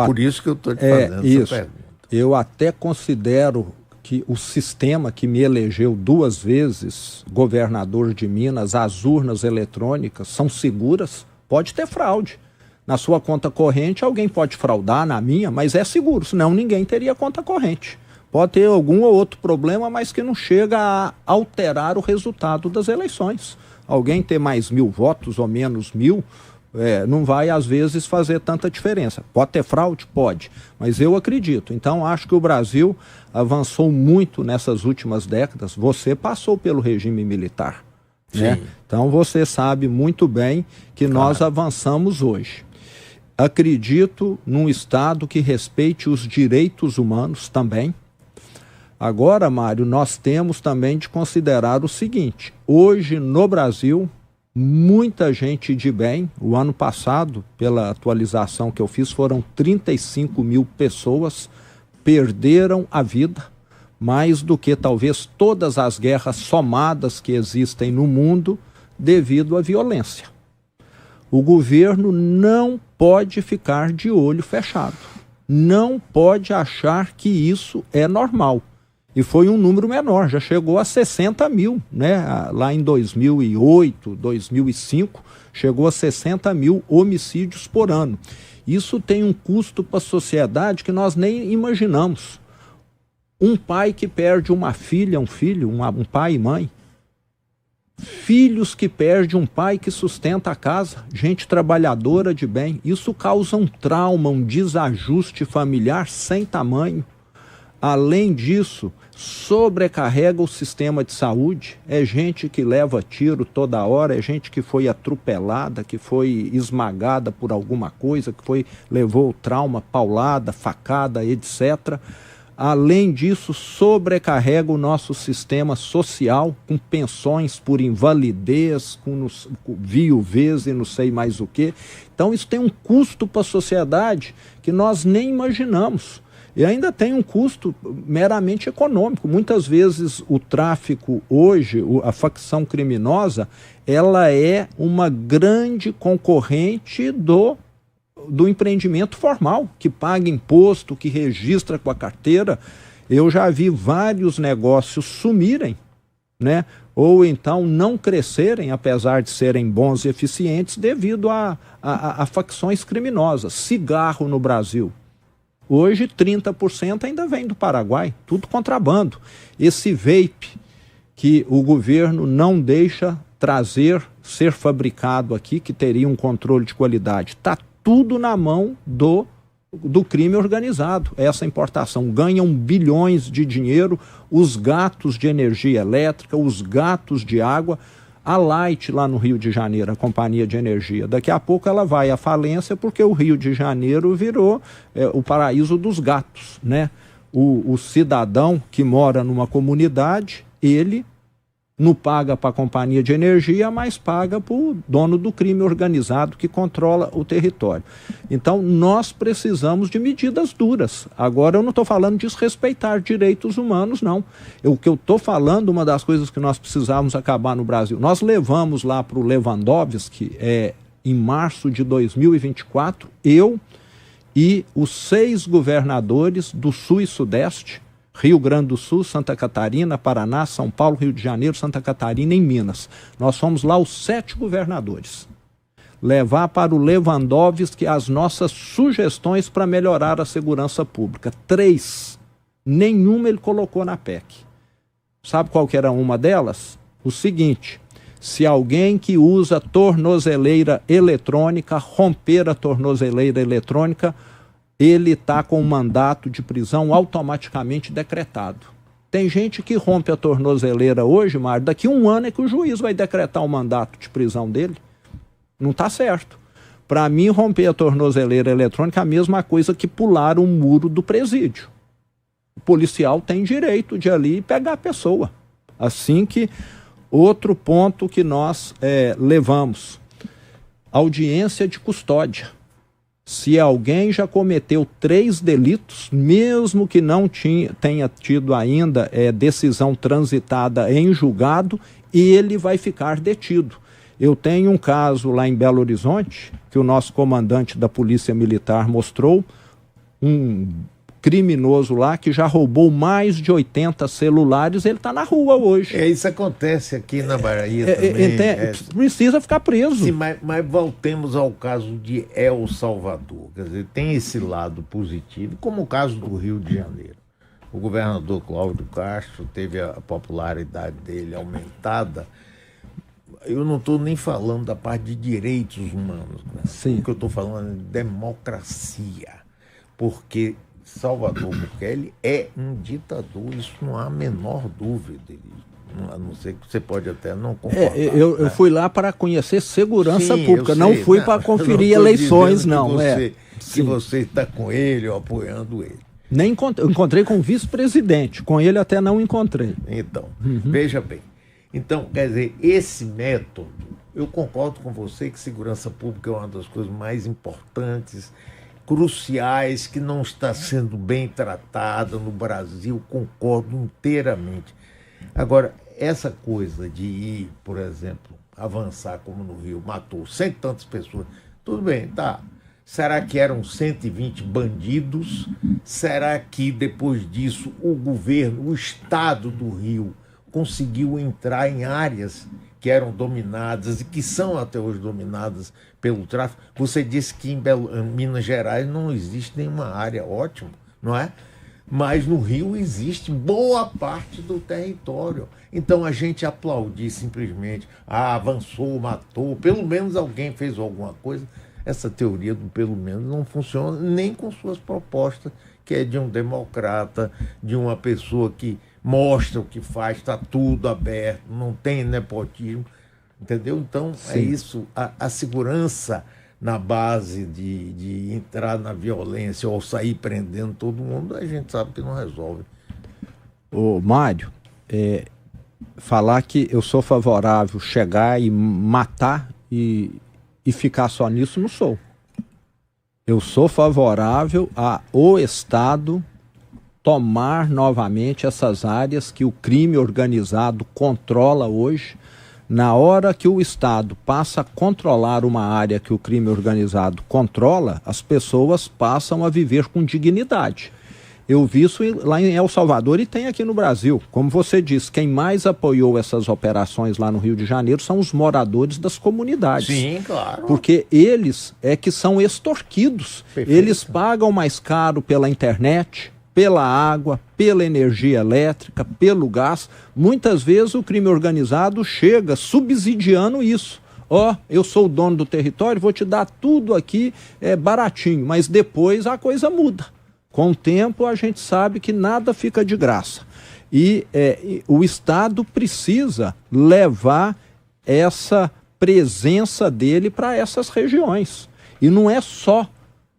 Por isso que eu estou te fazendo essa pergunta. Eu até considero que o sistema que me elegeu 2 vezes governador de Minas, as urnas eletrônicas são seguras, pode ter fraude. Na sua conta corrente alguém pode fraudar, na minha, mas é seguro, senão ninguém teria conta corrente. Pode ter algum ou outro problema, mas que não chega a alterar o resultado das eleições. Alguém ter mais 1.000 votos ou menos 1.000, não vai às vezes fazer tanta diferença. Pode ter fraude? Pode, mas eu acredito. Então acho que o Brasil avançou muito nessas últimas décadas. Você passou pelo regime militar, né? Então você sabe muito bem que nós avançamos hoje. Acredito num Estado que respeite os direitos humanos também. Agora, Mário, nós temos também de considerar o seguinte: hoje no Brasil, muita gente de bem, o ano passado, pela atualização que eu fiz, foram 35.000 pessoas perderam a vida, mais do que talvez todas as guerras somadas que existem no mundo devido à violência. O governo não pode ficar de olho fechado, não pode achar que isso é normal. E foi um número menor, já chegou a 60.000, né? Lá em 2008, 2005, chegou a 60.000 homicídios por ano. Isso tem um custo para a sociedade que nós nem imaginamos. Um pai que perde uma filha, um filho, um pai e mãe. Filhos que perdem um pai que sustenta a casa, gente trabalhadora de bem. Isso causa um trauma, um desajuste familiar sem tamanho. Além disso, sobrecarrega o sistema de saúde. É gente que leva tiro toda hora, é gente que foi atropelada, que foi esmagada por alguma coisa, que levou trauma, paulada, facada, etc. Além disso, sobrecarrega o nosso sistema social com pensões por invalidez, com viuvez e não sei mais o quê. Então isso tem um custo para a sociedade que nós nem imaginamos. E ainda tem um custo meramente econômico. Muitas vezes o tráfico hoje, a facção criminosa, ela é uma grande concorrente do empreendimento formal, que paga imposto, que registra com a carteira. Eu já vi vários negócios sumirem, né? Ou então não crescerem, apesar de serem bons e eficientes, devido a facções criminosas. Cigarro no Brasil. Hoje 30% ainda vem do Paraguai, tudo contrabando. Esse vape que o governo não deixa ser fabricado aqui, que teria um controle de qualidade, está tudo na mão do crime organizado. Essa importação ganham bilhões de dinheiro, os gatos de energia elétrica, os gatos de água. A Light lá no Rio de Janeiro, a companhia de energia, daqui a pouco ela vai à falência porque o Rio de Janeiro virou o paraíso dos gatos, né? O cidadão que mora numa comunidade, ele não paga para a companhia de energia, mas paga para o dono do crime organizado que controla o território. Então nós precisamos de medidas duras. Agora eu não estou falando de desrespeitar direitos humanos, não. O que eu estou falando, uma das coisas que nós precisávamos acabar no Brasil, nós levamos lá para o Lewandowski, em março de 2024, eu e os 6 governadores do Sul e Sudeste, Rio Grande do Sul, Santa Catarina, Paraná, São Paulo, Rio de Janeiro, Santa Catarina e Minas. Nós fomos lá os 7 governadores. Levar para o Lewandowski as nossas sugestões para melhorar a segurança pública. 3. Nenhuma ele colocou na PEC. Sabe qual que era uma delas? O seguinte: se alguém que usa tornozeleira eletrônica romper a tornozeleira eletrônica, ele está com um mandato de prisão automaticamente decretado. Tem gente que rompe a tornozeleira hoje, Mário, daqui a um ano é que o juiz vai decretar o mandato de prisão dele. Não está certo. Para mim, romper a tornozeleira eletrônica é a mesma coisa que pular um muro do presídio. O policial tem direito de ali pegar a pessoa. Assim que, outro ponto que nós levamos, audiência de custódia. Se alguém já cometeu 3 delitos, mesmo que não tenha tido ainda decisão transitada em julgado, ele vai ficar detido. Eu tenho um caso lá em Belo Horizonte, que o nosso comandante da Polícia Militar mostrou, um criminoso lá que já roubou mais de 80 celulares, ele está na rua hoje. Isso acontece aqui na Bahia também. Precisa ficar preso. Sim, mas voltemos ao caso de El Salvador. Quer dizer, tem esse lado positivo, como o caso do Rio de Janeiro. O governador Cláudio Castro teve a popularidade dele aumentada. Eu não estou nem falando da parte de direitos humanos, né? Sim. O que eu estou falando é de democracia. Porque Salvador Bukele é um ditador, isso não há a menor dúvida. A não ser que você pode até não concordar. Eu fui lá para conhecer segurança Sim, pública, não fui para conferir eleições, não. Que você está com ele ou apoiando ele. Nem encontrei com o vice-presidente, com ele até não encontrei. Então, veja bem. Então, quer dizer, esse método, eu concordo com você que segurança pública é uma das coisas mais importantes, cruciais, que não está sendo bem tratada no Brasil, concordo inteiramente. Agora, essa coisa de ir, por exemplo, avançar como no Rio, matou 100 e tantas pessoas, tudo bem, tá. Será que eram 120 bandidos? Será que depois disso o governo, o estado do Rio, conseguiu entrar em áreas que eram dominadas e que são até hoje dominadas pelo tráfico? Você disse que em Minas Gerais não existe nenhuma área, ótimo, não é? Mas no Rio existe boa parte do território. Então a gente aplaudir simplesmente, avançou, matou, pelo menos alguém fez alguma coisa. Essa teoria do pelo menos não funciona nem com suas propostas, que é de um democrata, de uma pessoa que mostra o que faz, está tudo aberto, não tem nepotismo, entendeu? Então, sim, é isso, a segurança na base de entrar na violência ou sair prendendo todo mundo, a gente sabe que não resolve. Ô, Mário, falar que eu sou favorável chegar e matar e ficar só nisso, não sou. Eu sou favorável ao Estado tomar novamente essas áreas que o crime organizado controla hoje. Na hora que o Estado passa a controlar uma área que o crime organizado controla, as pessoas passam a viver com dignidade. Eu vi isso lá em El Salvador e tem aqui no Brasil. Como você disse, quem mais apoiou essas operações lá no Rio de Janeiro são os moradores das comunidades. Sim, claro. Porque eles é que são extorquidos. Perfeito. Eles pagam mais caro pela internet, pela água, pela energia elétrica, pelo gás. Muitas vezes o crime organizado chega subsidiando isso. Eu sou o dono do território, vou te dar tudo aqui baratinho, mas depois a coisa muda. Com o tempo a gente sabe que nada fica de graça. E o Estado precisa levar essa presença dele para essas regiões. E não é só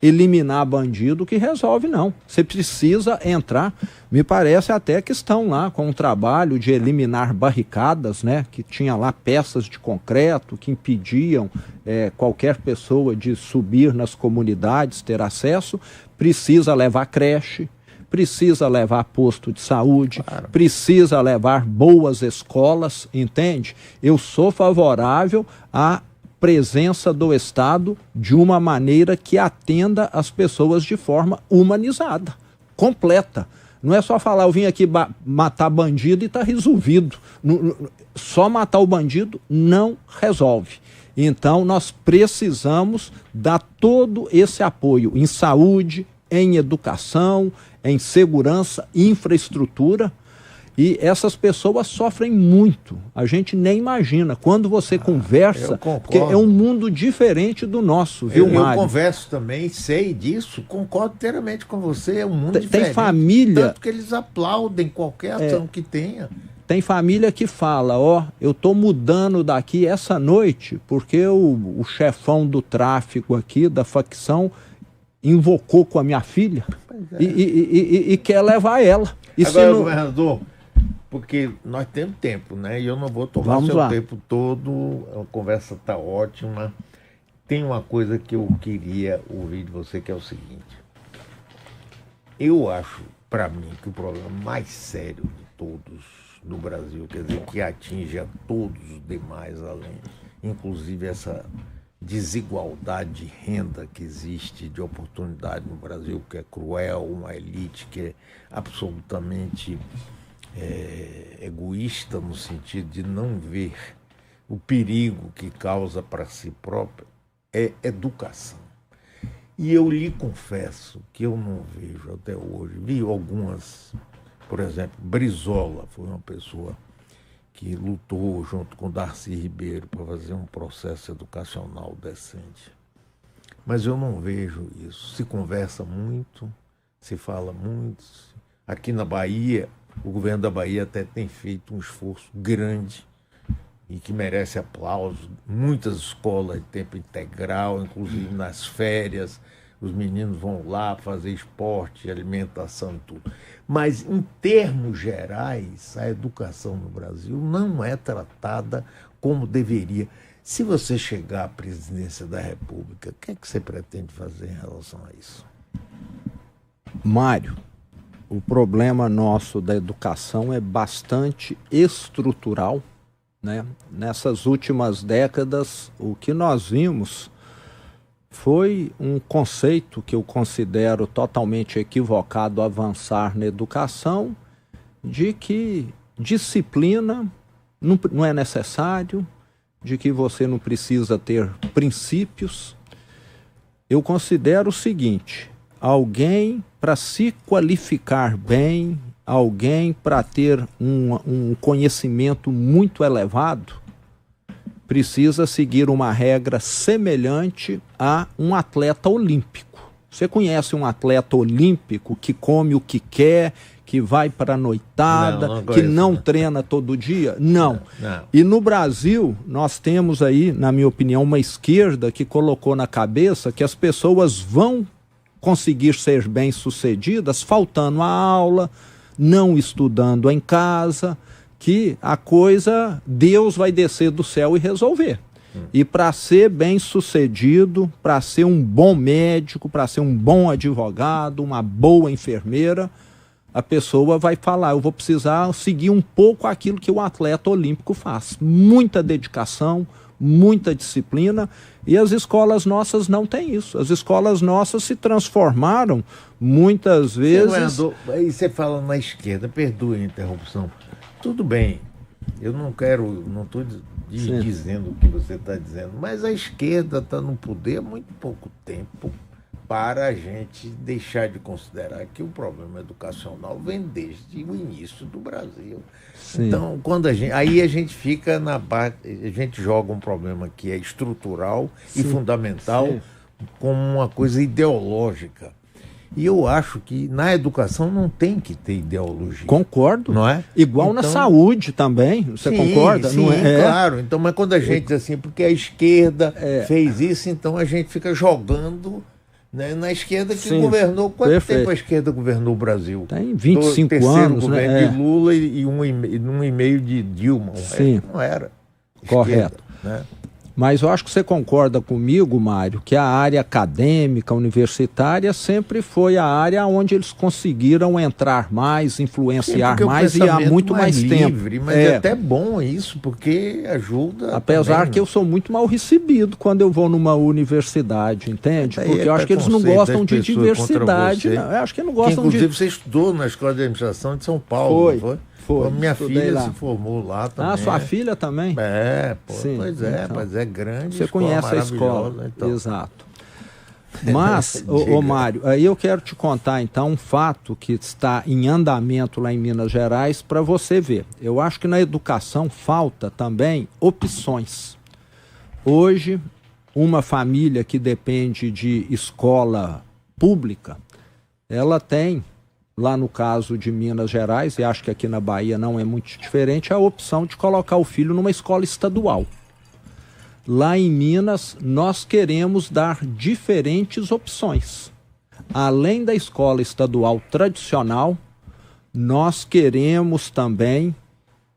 eliminar bandido que resolve, não. Você precisa entrar, me parece até que estão lá com um trabalho de eliminar barricadas, né? Que tinha lá peças de concreto que impediam qualquer pessoa de subir nas comunidades, ter acesso. Precisa levar creche, precisa levar posto de saúde, claro, precisa levar boas escolas, entende? Eu sou favorável à presença do Estado de uma maneira que atenda as pessoas de forma humanizada, completa. Não é só falar, eu vim aqui matar bandido e está resolvido. Só matar o bandido não resolve. Então, nós precisamos dar todo esse apoio em saúde, em educação, em segurança, infraestrutura. E essas pessoas sofrem muito. A gente nem imagina. Quando você conversa, porque é um mundo diferente do nosso, viu, Mário? Eu converso também, sei disso, concordo inteiramente com você, é um mundo diferente. Tem família... Tanto que eles aplaudem qualquer ação que tenha. Tem família que fala, eu estou mudando daqui essa noite porque o chefão do tráfico aqui, da facção, invocou com a minha filha e quer levar ela. E agora, governador, porque nós temos tempo, né? E eu não vou tomar o seu tempo todo, a conversa está ótima. Tem uma coisa que eu queria ouvir de você, que é o seguinte. Eu acho, para mim, que o problema mais sério de todos no Brasil, quer dizer, que atinge a todos os demais além, inclusive essa desigualdade de renda que existe, de oportunidade no Brasil, que é cruel, uma elite que é absolutamente egoísta no sentido de não ver o perigo que causa para si própria, é educação. E eu lhe confesso que eu não vejo até hoje, vi algumas, por exemplo, Brizola foi uma pessoa que lutou junto com Darcy Ribeiro para fazer um processo educacional decente. Mas eu não vejo isso. Se conversa muito, se fala muito. Aqui na Bahia, o governo da Bahia até tem feito um esforço grande e que merece aplauso. Muitas escolas de tempo integral, inclusive nas férias, os meninos vão lá fazer esporte, alimentação e tudo. Mas, em termos gerais, a educação no Brasil não é tratada como deveria. Se você chegar à presidência da República, o que é que você pretende fazer em relação a isso? Mário, o problema nosso da educação é bastante estrutural, né? Nessas últimas décadas, o que nós vimos foi um conceito que eu considero totalmente equivocado avançar na educação, de que disciplina não é necessário, de que você não precisa ter princípios. Eu considero o seguinte: alguém para se qualificar bem, alguém para ter um conhecimento muito elevado, precisa seguir uma regra semelhante a um atleta olímpico. Você conhece um atleta olímpico que come o que quer, que vai para a noitada, não que conheço, não né? treina todo dia? Não. Não. E no Brasil, nós temos aí, na minha opinião, uma esquerda que colocou na cabeça que as pessoas vão conseguir ser bem-sucedidas faltando a aula, não estudando em casa, que a coisa, Deus vai descer do céu e resolver. E para ser bem-sucedido, para ser um bom médico, para ser um bom advogado, uma boa enfermeira, a pessoa vai falar: eu vou precisar seguir um pouco aquilo que o atleta olímpico faz. Muita dedicação, muita disciplina, e as escolas nossas não têm isso. As escolas nossas se transformaram muitas vezes... Aí você fala na esquerda, perdoe a interrupção. Tudo bem, eu não estou dizendo o que você está dizendo, mas a esquerda está no poder há muito pouco tempo para a gente deixar de considerar que o problema educacional vem desde o início do Brasil. Sim. Então, quando a gente fica na base, a gente joga um problema que é estrutural e fundamental como uma coisa ideológica. E eu acho que na educação não tem que ter ideologia. Concordo. Não é? Igual na saúde também, você concorda? Sim, não é? Claro. Então, mas quando a gente diz assim, porque a esquerda fez isso, então a gente fica jogando, né, na esquerda que governou. Quanto tempo a esquerda governou o Brasil? Tem 25 terceiro anos, governo né? de Lula e um e meio de Dilma. Sim. Não era. Correto. Né? Mas eu acho que você concorda comigo, Mário, que a área acadêmica, universitária, sempre foi a área onde eles conseguiram entrar mais, influenciar mais e há muito mais livre, tempo. Mas é até bom isso, porque ajuda. Apesar também, que eu sou muito mal recebido quando eu vou numa universidade, entende? Porque eu acho que eles não gostam de diversidade. Não, eu acho que não gostam inclusive, você estudou na Escola de Administração de São Paulo, não foi? Foi. Minha filha lá. se formou lá também. Ah, sua filha também? Sim, pois é, então, mas é grande. Você conhece a escola, então. Exato. Mas, ô Mário, aí eu quero te contar então um fato que está em andamento lá em Minas Gerais para você ver. Eu acho que na educação falta também opções. Hoje, uma família que depende de escola pública, ela tem, lá no caso de Minas Gerais, e acho que aqui na Bahia não é muito diferente, a opção de colocar o filho numa escola estadual. Lá em Minas, nós queremos dar diferentes opções. Além da escola estadual tradicional, nós queremos também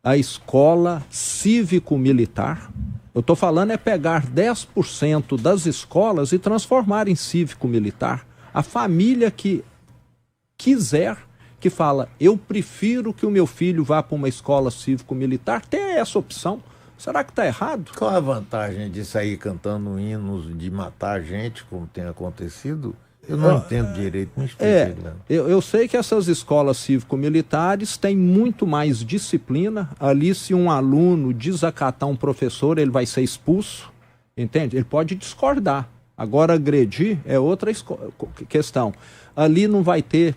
a escola cívico-militar. Eu estou falando é pegar 10% das escolas e transformar em cívico-militar. A família que quiser, que fala, eu prefiro que o meu filho vá para uma escola cívico-militar, tem essa opção. Será que está errado? Qual a vantagem de sair cantando hinos de matar gente, como tem acontecido? Eu não entendo direito, me explica. Eu sei que essas escolas cívico-militares têm muito mais disciplina. Ali, se um aluno desacatar um professor, ele vai ser expulso, entende? Ele pode discordar. Agora, agredir é outra questão. Ali não vai ter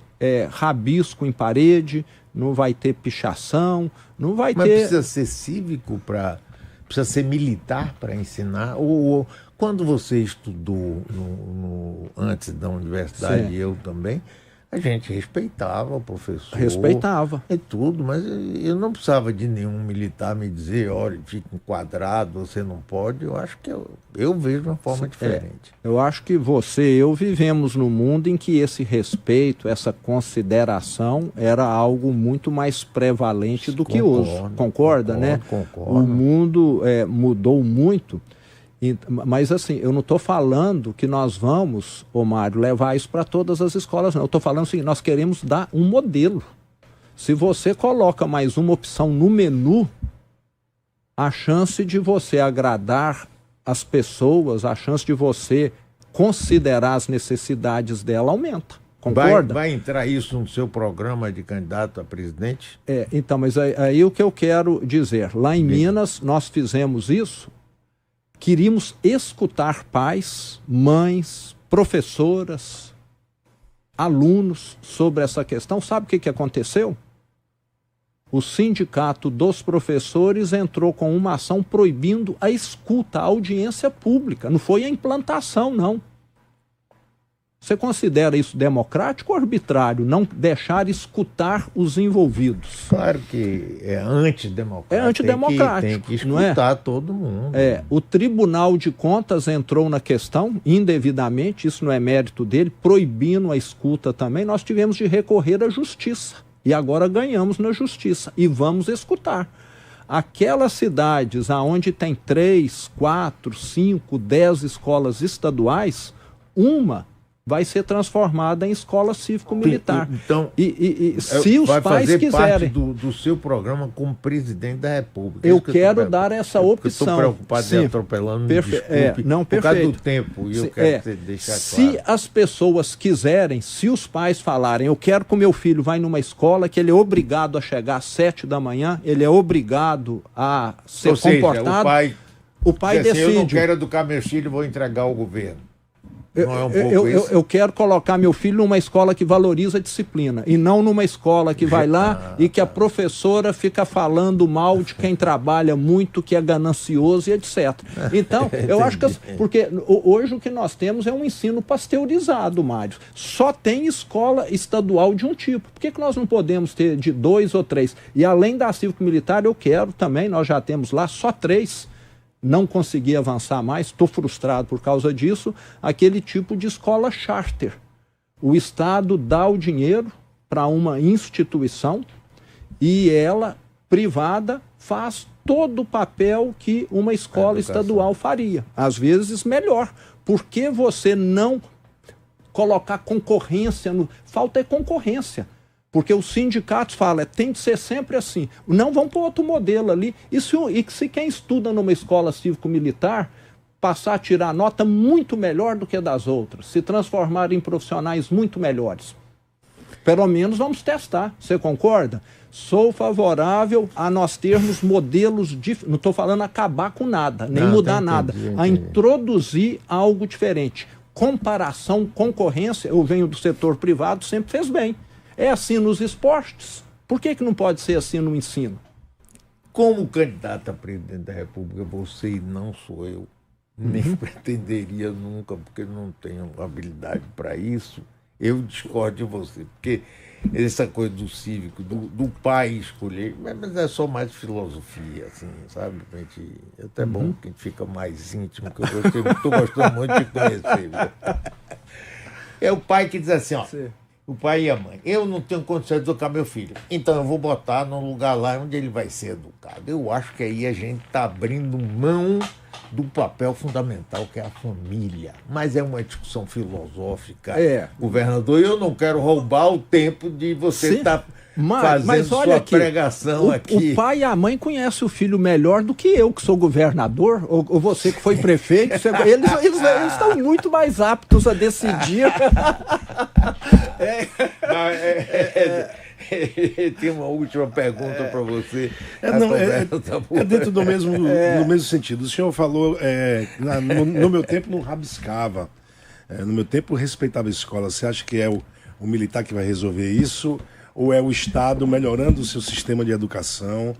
rabisco em parede, não vai ter pichação, não vai ter... Mas precisa ser cívico para... Precisa ser militar para ensinar? Ou quando você estudou antes da universidade, eu também, a gente respeitava o professor. Respeitava. E tudo, mas eu não precisava de nenhum militar me dizer, olha, fica enquadrado, você não pode. Eu acho que eu vejo de uma forma diferente. Eu acho que você e eu vivemos num mundo em que esse respeito, essa consideração era algo muito mais prevalente do que hoje. Concorda, né? Concordo. O mundo mudou muito. Mas assim, eu não estou falando que nós vamos, Mário, levar isso para todas as escolas, não. Eu estou falando assim, nós queremos dar um modelo. Se você coloca mais uma opção no menu, a chance de você agradar as pessoas, a chance de você considerar as necessidades dela aumenta. Concorda? Vai entrar isso no seu programa de candidato a presidente? Então, mas aí o que eu quero dizer, lá em Minas nós fizemos isso. Queríamos escutar pais, mães, professoras, alunos sobre essa questão. Sabe o que aconteceu? O sindicato dos professores entrou com uma ação proibindo a escuta, a audiência pública. Não foi a implantação, não. Você considera isso democrático ou arbitrário, não deixar escutar os envolvidos? Claro que é antidemocrático. É antidemocrático. Tem que escutar todo mundo. O Tribunal de Contas entrou na questão indevidamente, isso não é mérito dele, proibindo a escuta também. Nós tivemos de recorrer à justiça e agora ganhamos na justiça e vamos escutar. Aquelas cidades onde tem 3, 4, 5, 10 escolas estaduais, uma vai ser transformada em escola cívico-militar. Então, se os pais quiserem... Vai fazer parte do seu programa como presidente da República. Eu quero dar essa opção. Estou preocupado em atropelando, me desculpe, por causa do tempo, e eu quero que você deixe claro. Se as pessoas quiserem, se os pais falarem, eu quero que o meu filho vá numa escola que ele é obrigado a chegar às 7 da manhã, ele é obrigado a ser comportado... o pai decide. Eu não quero educar meu filho, vou entregar ao governo. Eu quero colocar meu filho numa escola que valoriza a disciplina e não numa escola que vai lá e que a professora fica falando mal de quem trabalha muito, que é ganancioso e etc. Então, eu acho que... Porque hoje o que nós temos é um ensino pasteurizado, Mário. Só tem escola estadual de um tipo. Por que nós não podemos ter de 2 ou 3? E além da cívico-militar, eu quero também, nós já temos lá só 3. Não consegui avançar mais, estou frustrado por causa disso, aquele tipo de escola charter. O Estado dá o dinheiro para uma instituição e ela, privada, faz todo o papel que uma escola estadual faria. Às vezes melhor. Por que você não colocar concorrência? Falta concorrência. Porque os sindicatos falam, tem de ser sempre assim. Não, vamos para outro modelo ali. E se quem estuda numa escola cívico-militar passar a tirar nota muito melhor do que das outras, se transformar em profissionais muito melhores? Pelo menos vamos testar. Você concorda? Sou favorável a nós termos modelos não estou falando acabar com nada, nem mudar nada. A introduzir algo diferente. Comparação, concorrência, eu venho do setor privado, sempre fez bem. É assim nos esportes. Por que não pode ser assim no ensino? Como candidato a presidente da República, você e não sou eu, nem pretenderia nunca, porque não tenho habilidade para isso. Eu discordo de você, porque essa coisa do cívico, do pai escolher, mas é só mais filosofia, assim, sabe? É até bom que a gente fica mais íntimo, que eu estou gostando muito de conhecer. É o pai que diz assim, ó. Sim. O pai e a mãe. Eu não tenho condições de educar meu filho. Então eu vou botar num lugar lá onde ele vai ser educado. Eu acho que aí a gente está abrindo mão do papel fundamental que é a família. Mas é uma discussão filosófica, governador, e eu não quero roubar o tempo de você estar fazendo olha sua aqui, pregação aqui. O pai e a mãe conhecem o filho melhor do que eu, que sou governador, ou você que foi prefeito. Eles estão muito mais aptos a decidir. Tem uma última pergunta para você. É dentro do mesmo, no mesmo sentido. O senhor falou, no meu tempo não rabiscava. No meu tempo respeitava a escola. Você acha que é o militar que vai resolver isso? Ou é o Estado melhorando o seu sistema de educação,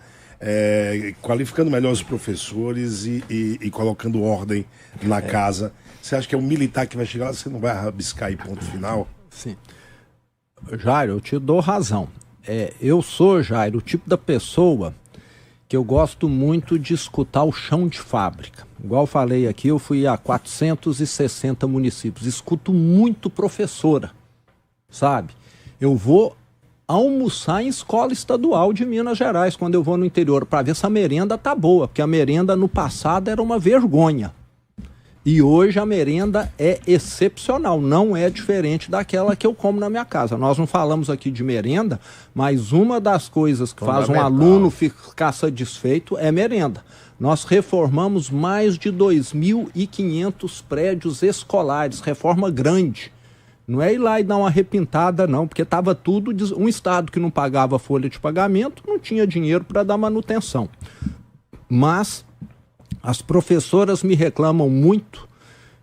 qualificando melhor os professores e colocando ordem na casa? Você acha que é o militar que vai chegar lá? Você não vai rabiscar aí ponto final? Sim. Jairo, eu te dou razão. Eu sou, Jairo, o tipo da pessoa que eu gosto muito de escutar o chão de fábrica. Igual eu falei aqui, eu fui a 460 municípios. Escuto muito professora, sabe? Eu vou almoçar em escola estadual de Minas Gerais, quando eu vou no interior, para ver se a merenda tá boa, porque a merenda no passado era uma vergonha. E hoje a merenda é excepcional, não é diferente daquela que eu como na minha casa. Nós não falamos aqui de merenda, mas uma das coisas que faz um aluno ficar satisfeito é merenda. Nós reformamos mais de 2.500 prédios escolares, reforma grande. Não é ir lá e dar uma repintada, não, porque estava tudo... Um estado que não pagava folha de pagamento não tinha dinheiro para dar manutenção. Mas as professoras me reclamam muito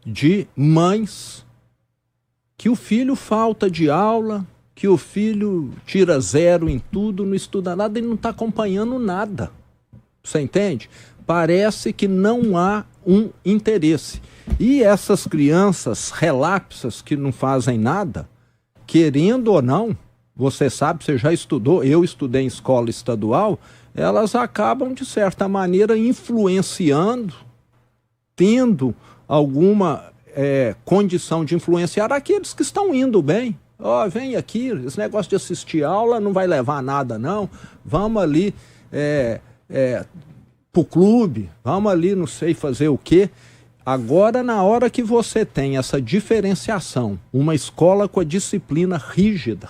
de mães que o filho falta de aula, que o filho tira 0 em tudo, não estuda nada e não está acompanhando nada. Você entende? Parece que não há um interesse. E essas crianças relapsas que não fazem nada, querendo ou não, você sabe, você já estudou, eu estudei em escola estadual, elas acabam, de certa maneira, influenciando, tendo alguma condição de influenciar aqueles que estão indo bem. Vem aqui, esse negócio de assistir aula não vai levar a nada, não. Vamos ali pro clube, vamos ali, não sei fazer o quê. Agora, na hora que você tem essa diferenciação, uma escola com a disciplina rígida,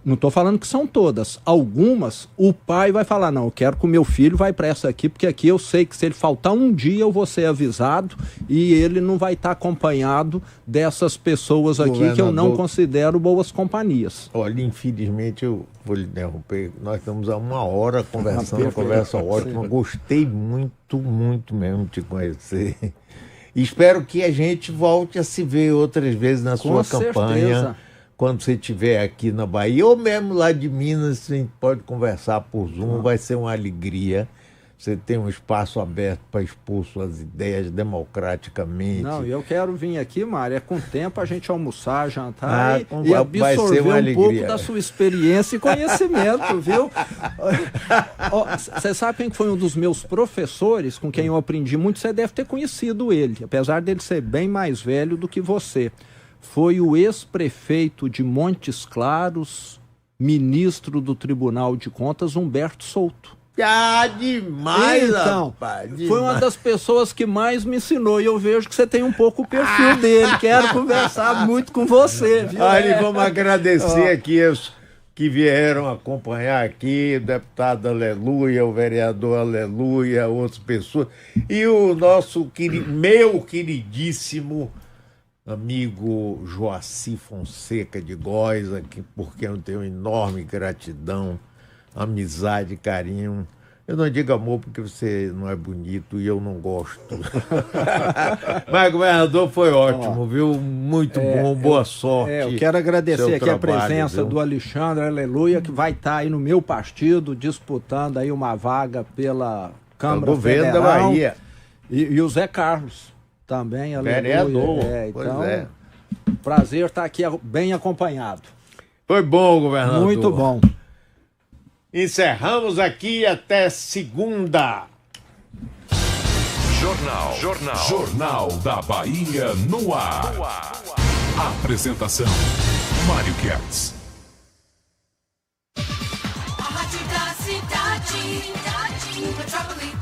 não estou falando que são todas, algumas, o pai vai falar, não, eu quero que o meu filho vai para essa aqui, porque aqui eu sei que se ele faltar um dia eu vou ser avisado e ele não vai estar acompanhado dessas pessoas aqui que eu não considero boas companhias. Olha, infelizmente eu vou lhe interromper, nós estamos há 1 hora conversando, uma conversa ótima, gostei muito, muito mesmo de te conhecer. Espero que a gente volte a se ver outras vezes na sua campanha. Quando você estiver aqui na Bahia, ou mesmo lá de Minas, a gente pode conversar por Zoom, vai ser uma alegria. Você tem um espaço aberto para expor suas ideias democraticamente. Não, eu quero vir aqui, Mário, com tempo a gente almoçar, jantar e absorver um pouco da sua experiência e conhecimento, viu? Você sabe quem foi um dos meus professores, com quem eu aprendi muito? Você deve ter conhecido ele, apesar dele ser bem mais velho do que você. Foi o ex-prefeito de Montes Claros, ministro do Tribunal de Contas, Humberto Souto. Demais, então, rapaz, demais. Foi uma das pessoas que mais me ensinou e eu vejo que você tem um pouco o perfil dele. Quero conversar muito com você, viu? Olha, vamos agradecer aqui os que vieram acompanhar aqui, o deputado Aleluia, o vereador Aleluia, outras pessoas, e o nosso meu queridíssimo amigo Joaci Fonseca de Góis, aqui, porque eu tenho enorme gratidão, amizade, carinho. Eu não digo amor porque você não é bonito e eu não gosto. Mas, governador, foi ótimo, viu? Muito bom, boa sorte. Eu quero agradecer aqui a presença do Alexandre Aleluia, que vai estar aí no meu partido, disputando aí uma vaga pela Câmara Federal. Da Bahia. E o Zé Carlos. Também, aleluia. Vereador. Então, prazer estar aqui bem acompanhado. Foi bom, governador. Muito bom. Encerramos aqui até segunda. Jornal da Bahia no ar. Apresentação: Mário Kertz. A rádio da cidade, Metrópole